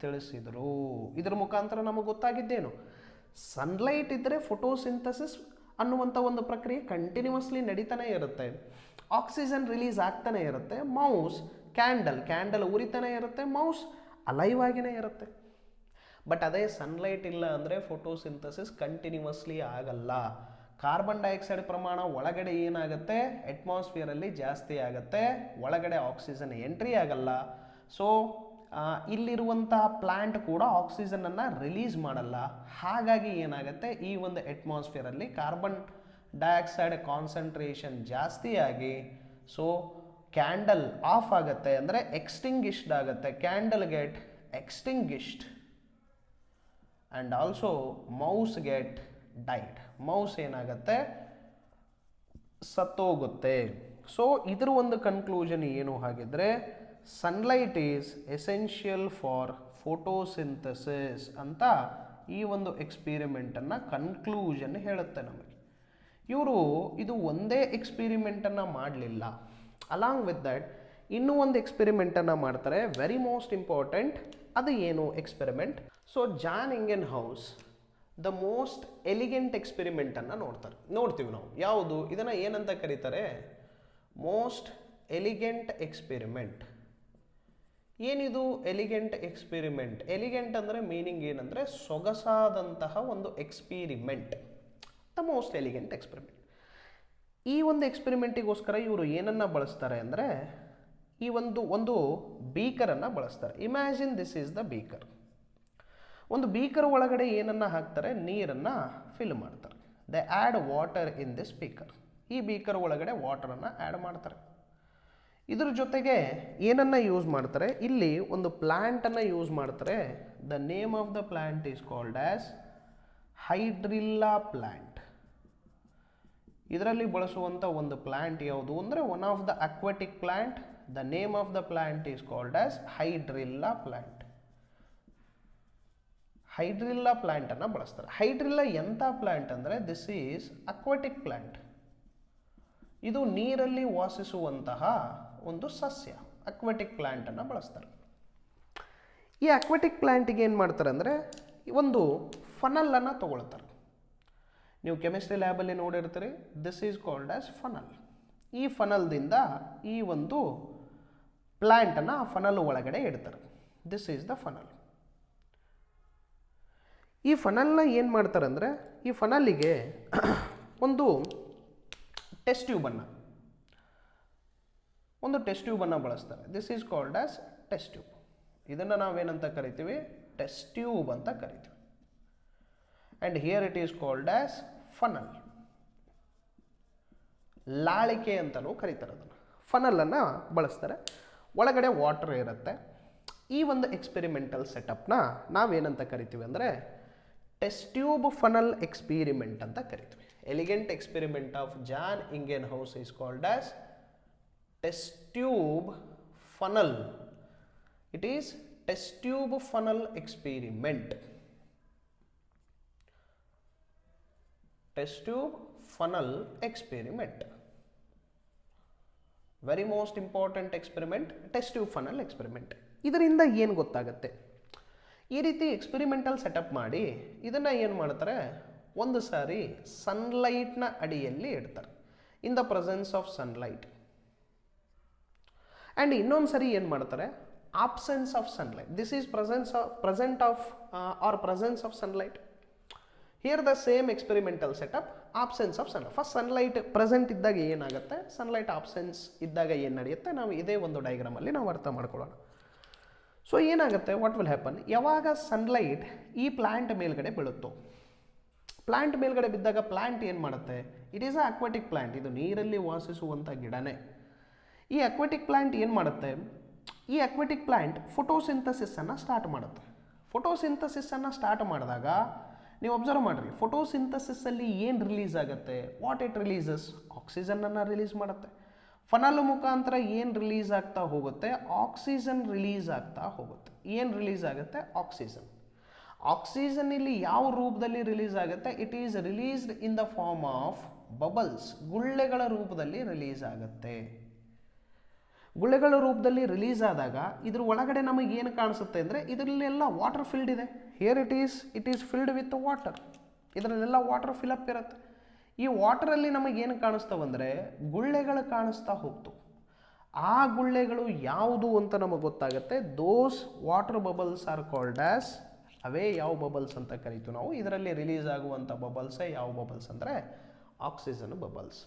ತಿಳಿಸಿದರು. ಇದ್ರ ಮುಖಾಂತರ ನಮಗೆ ಗೊತ್ತಾಗಿದ್ದೇನು, ಸನ್ಲೈಟ್ ಇದ್ದರೆ ಫೋಟೋಸಿಂಥಸಿಸ್ ಅನ್ನುವಂಥ ಒಂದು ಪ್ರಕ್ರಿಯೆ ಕಂಟಿನ್ಯೂಸ್ಲಿ ನಡೀತಾನೆ ಇರುತ್ತೆ, ಆಕ್ಸಿಜನ್ ರಿಲೀಸ್ ಆಗ್ತಾನೆ ಇರುತ್ತೆ, ಮೌಸ್ ಕ್ಯಾಂಡಲ್ ಉರಿತಾನೆ ಇರುತ್ತೆ, ಮೌಸ್ ಅಲೈವ್ ಆಗಿನೇ ಇರುತ್ತೆ. ಬಟ್ ಅದೇ ಸನ್ಲೈಟ್ ಇಲ್ಲ ಅಂದರೆ ಫೋಟೋಸಿಂಥಸಿಸ್ ಕಂಟಿನ್ಯೂಸ್ಲಿ ಆಗಲ್ಲ. ಕಾರ್ಬನ್ ಡೈಆಕ್ಸೈಡ್ ಪ್ರಮಾಣ ಒಳಗಡೆ ಏನಾಗುತ್ತೆ, ಅಟ್ಮಾಸ್ಫಿಯರಲ್ಲಿ ಜಾಸ್ತಿ ಆಗುತ್ತೆ, ಒಳಗಡೆ ಆಕ್ಸಿಜನ್ ಎಂಟ್ರಿ ಆಗಲ್ಲ. ಸೊ ಇಲ್ಲಿರುವಂತಹ ಪ್ಲಾಂಟ್ ಕೂಡ ಆಕ್ಸಿಜನನ್ನು ರಿಲೀಸ್ ಮಾಡಲ್ಲ. ಹಾಗಾಗಿ ಏನಾಗುತ್ತೆ, ಈ ಒಂದು ಅಟ್ಮಾಸ್ಫಿಯರಲ್ಲಿ ಕಾರ್ಬನ್ ಡೈಆಕ್ಸೈಡ್ ಕಾನ್ಸಂಟ್ರೇಷನ್ ಜಾಸ್ತಿ ಆಗಿ ಸೊ ಕ್ಯಾಂಡಲ್ ಆಫ್ ಆಗುತ್ತೆ, ಅಂದರೆ ಎಕ್ಸ್ಟಿಂಗ್ವಿಶ್ಡ್ ಆಗುತ್ತೆ. Candle get extinguished and also mouse get died. ಮೌಸ್ ಏನಾಗುತ್ತೆ, ಸತ್ತೋಗುತ್ತೆ. ಸೊ ಇದ್ರ ಒಂದು ಕನ್ಕ್ಲೂಷನ್ ಏನು ಹಾಗಿದ್ರೆ, sunlight is essential for photosynthesis ಅಂತ ಈ ಒಂದು ಎಕ್ಸ್ಪಿರಿಮೆಂಟನ್ನು ಕನ್ಕ್ಲೂಷನ್ ಹೇಳುತ್ತೆ ನಮಗೆ. ಇವರು ಇದು ಒಂದೇ ಎಕ್ಸ್ಪಿರಿಮೆಂಟನ್ನು ಮಾಡಲಿಲ್ಲ, ಅಲಾಂಗ್ ವಿತ್ ದಟ್ ಇನ್ನೂ ಒಂದು ಎಕ್ಸ್ಪೆರಿಮೆಂಟನ್ನು ಮಾಡ್ತಾರೆ, ವೆರಿ ಮೋಸ್ಟ್ ಇಂಪಾರ್ಟೆಂಟ್. ಅದು ಏನು experiment? So John Ingenhousz the most elegant ಎಕ್ಸ್ಪೆರಿಮೆಂಟನ್ನು ನೋಡ್ತೀವಿ ನಾವು. ಯಾವುದು? ಇದನ್ನು ಏನಂತ ಕರೀತಾರೆ, ಮೋಸ್ಟ್ ಎಲಿಗೆಂಟ್ ಎಕ್ಸ್ಪೆರಿಮೆಂಟ್. ಏನಿದು ಎಲಿಗೆಂಟ್ ಎಕ್ಸ್ಪೆರಿಮೆಂಟ್? ಎಲಿಗೆಂಟ್ ಅಂದರೆ ಮೀನಿಂಗ್ ಏನಂದರೆ ಸೊಗಸಾದಂತಹ ಒಂದು experiment, the most elegant experiment. ಈ ಒಂದು ಎಕ್ಸ್ಪೆರಿಮೆಂಟಿಗೋಸ್ಕರ ಇವರು ಏನನ್ನು ಬಳಸ್ತಾರೆ ಅಂದರೆ, ಈ ಒಂದು ಬೀಕರನ್ನು ಬಳಸ್ತಾರೆ. Imagine this is the beaker. ಒಂದು ಬೀಕರ್ ಒಳಗಡೆ ಏನನ್ನು ಹಾಕ್ತಾರೆ, ನೀರನ್ನು ಫಿಲ್ ಮಾಡ್ತಾರೆ. They add water in this beaker. ಈ ಬೀಕರ್ ಒಳಗಡೆ ವಾಟರನ್ನು ಆ್ಯಡ್ ಮಾಡ್ತಾರೆ. ಇದ್ರ ಜೊತೆಗೆ ಏನನ್ನು ಯೂಸ್ ಮಾಡ್ತಾರೆ, ಇಲ್ಲಿ ಒಂದು ಪ್ಲ್ಯಾಂಟನ್ನು ಯೂಸ್ ಮಾಡ್ತಾರೆ. The name of the plant is called as hydrilla plant. ಇದರಲ್ಲಿ ಬಳಸುವಂಥ ಒಂದು ಪ್ಲ್ಯಾಂಟ್ ಯಾವುದು ಅಂದರೆ one of the aquatic plant. The name of the plant is called as hydrilla plant. Hydrilla ಪ್ಲ್ಯಾಂಟನ್ನು ಬಳಸ್ತಾರೆ. ಹೈಡ್ರಿಲ್ಲಾ ಎಂಥ ಪ್ಲ್ಯಾಂಟ್ ಅಂದರೆ, ದಿಸ್ ಈಸ್ ಅಕ್ವಾಟಿಕ್ ಪ್ಲ್ಯಾಂಟ್. ಇದು ನೀರಲ್ಲಿ ವಾಸಿಸುವಂತಹ ಒಂದು ಸಸ್ಯ, ಅಕ್ವಾಟಿಕ್ ಪ್ಲ್ಯಾಂಟನ್ನು ಬಳಸ್ತಾರೆ. ಈ ಅಕ್ವಾಟಿಕ್ ಪ್ಲ್ಯಾಂಟಿಗೆ ಏನು ಮಾಡ್ತಾರೆ ಅಂದರೆ, ಒಂದು ಫನಲನ್ನು ತಗೊಳ್ತಾರೆ. ನೀವು ಕೆಮಿಸ್ಟ್ರಿ ಲ್ಯಾಬಲ್ಲಿ ನೋಡಿರ್ತೀರಿ, this is called as funnel. ಈ ಫನಲ್ದಿಂದ ಈ ಒಂದು ಪ್ಲ್ಯಾಂಟನ್ನು ಆ ಫನಲ್ ಒಳಗಡೆ ಇಡ್ತಾರೆ. This is the funnel. ಈ ಫನಲ್ನ ಏನು ಮಾಡ್ತಾರೆ ಅಂದರೆ, ಈ ಫನಲ್ಲಿಗೆ ಒಂದು ಟೆಸ್ಟ್ ಟ್ಯೂಬನ್ನು ಬಳಸ್ತಾರೆ. This is called as test tube. ಇದನ್ನು ನಾವೇನಂತ ಕರಿತೀವಿ, ಟೆಸ್ಟ್ ಟ್ಯೂಬ್ ಅಂತ ಕರಿತೀವಿ. And here it is called as funnel. ಲಾಳಿಕೆ ಅಂತಲೂ ಕರೀತಾರೆ ಅದನ್ನು. ಫನಲನ್ನು ಬಳಸ್ತಾರೆ, ಒಳಗಡೆ ವಾಟರ್ ಇರುತ್ತೆ. ಈ ಒಂದು ಎಕ್ಸ್ಪೆರಿಮೆಂಟಲ್ ಸೆಟಪ್ನ ನಾವೇನಂತ ಕರಿತೀವಿ ಅಂದರೆ, ಟೆಸ್ಟ್ ಟ್ಯೂಬ್ ಫನಲ್ ಎಕ್ಸ್ಪೆರಿಮೆಂಟ್ ಅಂತ ಕರಿತೀವಿ. Elegant experiment of John Ingenhousz is called as test tube funnel. It is test tube funnel experiment. Test tube funnel experiment, very most important experiment, test tube funnel experiment. ಇದರಿಂದ ಏನು ಗೊತ್ತಾಗುತ್ತೆ, ಈ ರೀತಿ experimental setup ಮಾಡಿ ಇದನ್ನು ಏನು ಮಾಡ್ತಾರೆ, ಒಂದು ಸಾರಿ ಸನ್ಲೈಟ್ನ ಅಡಿಯಲ್ಲಿ ಇಡ್ತಾರೆ, ಇನ್ the presence of sunlight. And ಇನ್ನೊಂದು ಸರಿ ಏನು ಮಾಡ್ತಾರೆ, absence of sunlight. This is presence of sunlight. Here the same experimental setup, absence of sunlight. First sunlight present ಇದ್ದಾಗ ಏನಾಗುತ್ತೆ, ಸನ್ಲೈಟ್ ಆಬ್ಸೆನ್ಸ್ ಇದ್ದಾಗ ಏನು ನಡೆಯುತ್ತೆ, ನಾವು ಇದೇ ಒಂದು ಡಯಾಗ್ರಾಮಲ್ಲಿ ನಾವು ಅರ್ಥ ಮಾಡ್ಕೊಳ್ಳೋಣ. ಸೊ ಏನಾಗುತ್ತೆ, ವಾಟ್ ವಿಲ್ ಹ್ಯಾಪನ್, ಯಾವಾಗ ಸನ್ಲೈಟ್ ಈ ಪ್ಲ್ಯಾಂಟ್ ಮೇಲ್ಗಡೆ ಬೀಳುತ್ತೋ, ಪ್ಲ್ಯಾಂಟ್ ಮೇಲ್ಗಡೆ ಬಿದ್ದಾಗ ಪ್ಲ್ಯಾಂಟ್ ಏನು ಮಾಡುತ್ತೆ, it is a aquatic plant, ಇದು ನೀರಲ್ಲಿ ವಾಸಿಸುವಂಥ ಗಿಡನೇ. ಈ ಅಕ್ವಾಟಿಕ್ ಪ್ಲ್ಯಾಂಟ್ ಏನು ಮಾಡುತ್ತೆ, ಈ ಅಕ್ವಾಟಿಕ್ ಪ್ಲ್ಯಾಂಟ್ ಫೋಟೋಸಿಂಥಸಿಸನ್ನು ಸ್ಟಾರ್ಟ್ ಮಾಡುತ್ತೆ. ಫೋಟೋಸಿಂಥಸಿಸನ್ನು ಸ್ಟಾರ್ಟ್ ಮಾಡಿದಾಗ ನೀವು ಅಬ್ಸರ್ವ್ ಮಾಡಿರಿ, ಫೋಟೋಸಿಂಥಸಿಸಲ್ಲಿ ಏನು ರಿಲೀಸ್ ಆಗುತ್ತೆ, ವಾಟ್ ಇಟ್ ರಿಲೀಸಸ್, ಆಕ್ಸಿಜನನ್ನು ರಿಲೀಸ್ ಮಾಡುತ್ತೆ. ಫನಲ್ ಮುಖಾಂತರ ಏನು ರಿಲೀಸ್ ಆಗ್ತಾ ಹೋಗುತ್ತೆ, ಆಕ್ಸಿಜನ್ ರಿಲೀಸ್ ಆಗ್ತಾ ಹೋಗುತ್ತೆ. ಏನು ರಿಲೀಸ್ ಆಗುತ್ತೆ, ಆಕ್ಸಿಜನ್. ಆಕ್ಸಿಜನ್ ಇಲ್ಲಿ ಯಾವ ರೂಪದಲ್ಲಿ ರಿಲೀಸ್ ಆಗುತ್ತೆ, it is released in the form of bubbles, ಗುಳ್ಳೆಗಳ ರೂಪದಲ್ಲಿ ರಿಲೀಸ್ ಆಗುತ್ತೆ. ಗುಳ್ಳೆಗಳ ರೂಪದಲ್ಲಿ ರಿಲೀಸ್ ಆದಾಗ ಇದ್ರ ಒಳಗಡೆ ನಮಗೆ ಏನು ಕಾಣಿಸುತ್ತೆ ಅಂದರೆ, ಇದರಲ್ಲೆಲ್ಲ ವಾಟರ್ ಫಿಲ್ಡ್ ಇದೆ. Here it is filled with water, ಇದರಲ್ಲೆಲ್ಲ ವಾಟರ್ ಫಿಲಪ್ ಇರುತ್ತೆ. ಈ ವಾಟರಲ್ಲಿ ನಮಗೇನು ಕಾಣಿಸ್ತಾವಂದರೆ ಗುಳ್ಳೆಗಳು ಕಾಣಿಸ್ತಾ ಹೋಗ್ತು. ಆ ಗುಳ್ಳೆಗಳು ಯಾವುದು ಅಂತ ನಮಗೆ ಗೊತ್ತಾಗುತ್ತೆ. Those water bubbles are called as, ಅವೇ ಯಾವ ಬಬಲ್ಸ್ ಅಂತ ಕರಿತೀವಿ ನಾವು. ಇದರಲ್ಲಿ ರಿಲೀಸ್ ಆಗುವಂಥ ಬಬಲ್ಸೇ ಯಾವ ಬಬಲ್ಸ್ ಅಂದರೆ ಆಕ್ಸಿಜನ್ ಬಬಲ್ಸ್.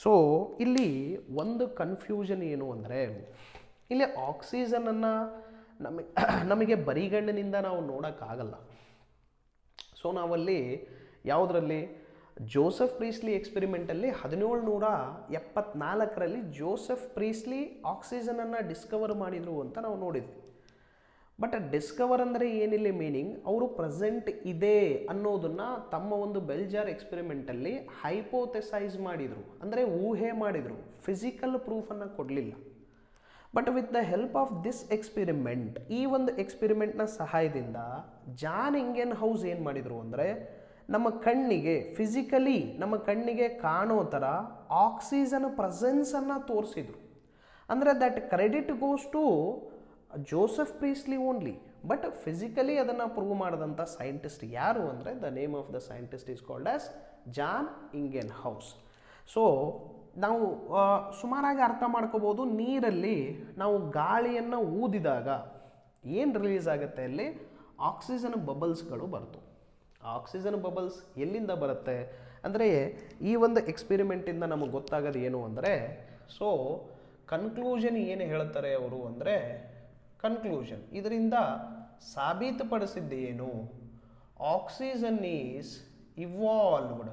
ಸೊ ಇಲ್ಲಿ ಒಂದು ಕನ್ಫ್ಯೂಷನ್ ಏನು ಅಂದರೆ, ಇಲ್ಲಿ ಆಕ್ಸಿಜನನ್ನು ನಮಗೆ ಬರಿಗಣ್ಣಿನಿಂದ ನಾವು ನೋಡೋಕ್ಕಾಗಲ್ಲ. ಸೊ ನಾವಲ್ಲಿ ಯಾವುದರಲ್ಲಿ, ಜೋಸೆಫ್ ಪ್ರೀಸ್ಲಿ ಎಕ್ಸ್ಪೆರಿಮೆಂಟಲ್ಲಿ 1774ರಲ್ಲಿ ಜೋಸೆಫ್ ಪ್ರೀಸ್ಲಿ ಆಕ್ಸಿಜನನ್ನು ಡಿಸ್ಕವರ್ ಮಾಡಿದರು ಅಂತ ನಾವು ನೋಡಿದ್ವಿ. ಬಟ್ ಡಿಸ್ಕವರ್ ಅಂದರೆ ಏನಿಲ್ಲ ಮೀನಿಂಗ್, ಅವರು ಪ್ರೆಸೆಂಟ್ ಇದೆ ಅನ್ನೋದನ್ನು ತಮ್ಮ ಒಂದು ಬೆಲ್ಜಾರ್ ಎಕ್ಸ್ಪೆರಿಮೆಂಟಲ್ಲಿ ಹೈಪೋಥೆಸೈಸ್ ಮಾಡಿದರು, ಅಂದರೆ ಊಹೆ ಮಾಡಿದರು, ಫಿಸಿಕಲ್ ಪ್ರೂಫನ್ನು ಕೊಡಲಿಲ್ಲ. But with the help of this experiment, ಈ ಒಂದು ಎಕ್ಸ್ಪೆರಿಮೆಂಟ್ನ ಸಹಾಯದಿಂದ ಜಾನ್ ಇಂಗೆನ್ ಹೌಸ್ ಏನು ಮಾಡಿದರು ಅಂದರೆ, ನಮ್ಮ ಕಣ್ಣಿಗೆ ಫಿಸಿಕಲಿ ನಮ್ಮ ಕಣ್ಣಿಗೆ ಕಾಣೋ ಥರ ಆಕ್ಸಿಜನ್ ಪ್ರೆಸೆನ್ಸನ್ನು ತೋರಿಸಿದರು. ಅಂದರೆ that credit goes to Joseph Priestley only. But physically ಅದನ್ನು ಪ್ರೂವ್ ಮಾಡಿದಂಥ ಸೈಂಟಿಸ್ಟ್ ಯಾರು ಅಂದರೆ, the name of the scientist is called as John Ingenhousz. So ನಾವು ಸುಮಾರಾಗಿ ಅರ್ಥ ಮಾಡ್ಕೋಬೋದು, ನೀರಲ್ಲಿ ನಾವು ಗಾಳಿಯನ್ನು ಊದಿದಾಗ ಏನು ರಿಲೀಸ್ ಆಗುತ್ತೆ, ಅಲ್ಲಿ ಆಕ್ಸಿಜನ್ ಬಬಲ್ಸ್ಗಳು ಬರ್ತವೆ. ಆಕ್ಸಿಜನ್ ಬಬಲ್ಸ್ ಎಲ್ಲಿಂದ ಬರುತ್ತೆ ಅಂದರೆ, ಈ ಒಂದು ಎಕ್ಸ್ಪೆರಿಮೆಂಟಿಂದ ನಮಗೆ ಗೊತ್ತಾಗೋದು ಏನು ಅಂದರೆ, ಸೊ ಕನ್ಕ್ಲೂಷನ್ ಏನು ಹೇಳ್ತಾರೆ ಅವರು ಅಂದರೆ, ಕನ್ಕ್ಲೂಷನ್ ಇದರಿಂದ ಸಾಬೀತುಪಡಿಸಿದ್ದು ಏನು, oxygen is evolved,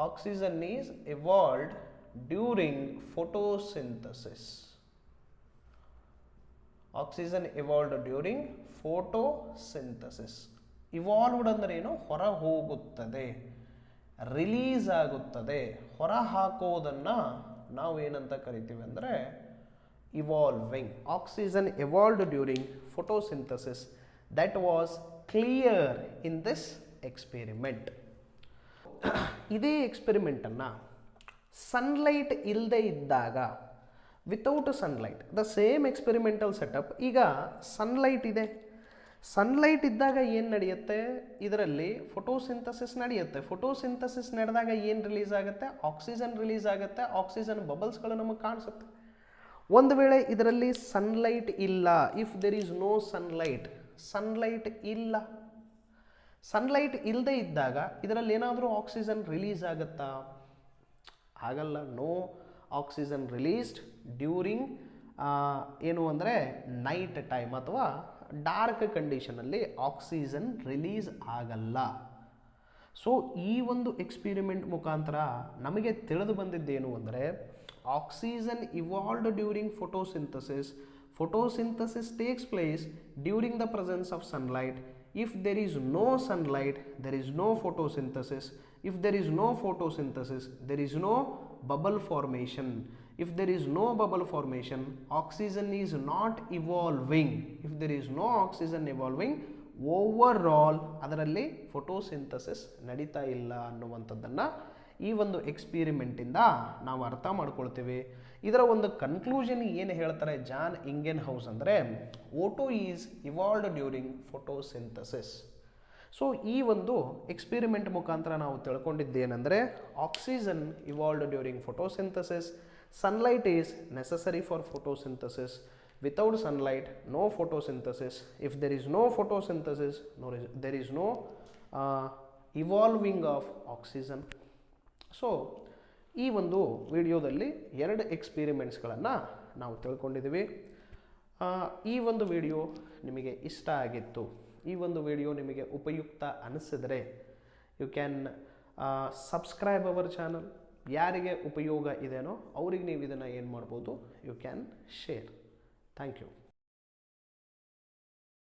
oxygen is evolved during photosynthesis. Oxygen evolved during photosynthesis. Evolved ಅಂದರೆ ಏನು, ಹೊರ ಹೋಗುತ್ತದೆ, ರಿಲೀಸ್ ಆಗುತ್ತದೆ. ಹೊರ ಹಾಕೋದನ್ನು ನಾವು ಏನಂತ ಕರಿತೀವಿ ಅಂದರೆ evolving. Oxygen evolved during photosynthesis. That was clear in this experiment. ಇದೇ ಎಕ್ಸ್ಪೆರಿಮೆಂಟನ್ನು ಸನ್ಲೈಟ್ ಇಲ್ಲದೆ ಇದ್ದಾಗ, without sunlight, the same experimental setup, ಈಗ ಸನ್ಲೈಟ್ ಇದೆ, ಸನ್ಲೈಟ್ ಇದ್ದಾಗ ಏನು ನಡೆಯುತ್ತೆ, ಇದರಲ್ಲಿ ಫೋಟೋಸಿಂಥಸಿಸ್ ನಡೆಯುತ್ತೆ. ಫೋಟೋಸಿಂಥಸಿಸ್ ನಡೆದಾಗ ಏನು ರಿಲೀಸ್ ಆಗುತ್ತೆ, ಆಕ್ಸಿಜನ್ ರಿಲೀಸ್ ಆಗುತ್ತೆ, ಆಕ್ಸಿಜನ್ ಬಬಲ್ಸ್ಗಳು ನಮಗೆ ಕಾಣಿಸುತ್ತೆ. ಒಂದು ವೇಳೆ ಇದರಲ್ಲಿ ಸನ್ಲೈಟ್ ಇಲ್ಲ, if there is no sunlight, sunlight ಇಲ್ಲ, ಸನ್ಲೈಟ್ ಇಲ್ಲದೆ ಇದ್ದಾಗ ಇದರಲ್ಲಿ ಏನಾದರೂ ಆಕ್ಸಿಜನ್ ರಿಲೀಸ್ ಆಗುತ್ತಾ, ಆಗಲ್ಲ. ನೋ ಆಕ್ಸಿಜನ್ ರಿಲೀಸ್ಡ್ ಡ್ಯೂರಿಂಗ್ ಏನು ಅಂದರೆ ನೈಟ್ ಟೈಮ್ ಅಥವಾ ಡಾರ್ಕ್ ಕಂಡೀಷನಲ್ಲಿ ಆಕ್ಸಿಜನ್ ರಿಲೀಸ್ ಆಗಲ್ಲ. ಸೊ ಈ ಒಂದು ಎಕ್ಸ್ಪೆರಿಮೆಂಟ್ ಮುಖಾಂತರ ನಮಗೆ ತಿಳಿದು ಬಂದಿದ್ದೇನು ಅಂದರೆ, oxygen evolved during photosynthesis. Photosynthesis takes place during the presence of sunlight. If there is no sunlight, there is no photosynthesis. If there is no photosynthesis, there is no bubble formation. If there is no bubble formation, oxygen is not evolving. If there is no oxygen evolving, overall ಅದರಲ್ಲಿ photosynthesis ನಡೀತಾ ಇಲ್ಲ ಅನ್ನುವಂಥದ್ದನ್ನು ಈ ಒಂದು ಎಕ್ಸ್ಪೆರಿಮೆಂಟಿಂದ ನಾವು ಅರ್ಥ ಮಾಡ್ಕೊಳ್ತೀವಿ. ಇದರ ಒಂದು ಕನ್ಕ್ಲೂಷನ್ ಏನು ಹೇಳ್ತಾರೆ ಜಾನ್ ಇಂಗೆನ್ ಹೌಸ್ ಅಂದರೆ, O two is evolved during photosynthesis. So ಈ ಒಂದು ಎಕ್ಸ್ಪೆರಿಮೆಂಟ್ ಮುಖಾಂತರ ನಾವು ತಿಳ್ಕೊಂಡಿದ್ದೇನೆಂದರೆ, oxygen evolved during photosynthesis, Sunlight is necessary for photosynthesis. Without sunlight, no photosynthesis. If there is no photosynthesis, there is no evolving of oxygen. So ಈ ಒಂದು ವಿಡಿಯೋದಲ್ಲಿ 2 ಎಕ್ಸ್ಪೆರಿಮೆಂಟ್ಸ್ಗಳನ್ನು ನಾವು ತಿಳ್ಕೊಂಡಿದ್ದೀವಿ. ಈ ಒಂದು ವಿಡಿಯೋ ನಿಮಗೆ ಇಷ್ಟ ಆಗಿತ್ತು, ಈ ಒಂದು ವಿಡಿಯೋ ನಿಮಗೆ ಉಪಯುಕ್ತ ಅನಿಸಿದರೆ you can subscribe our channel. ಯಾರಿಗೆ ಉಪಯೋಗ ಇದೆನೋ ಅವ್ರಿಗೆ ನೀವು ಇದನ್ನು ಏನು ಮಾಡ್ಬೋದು, you can share. Thank you.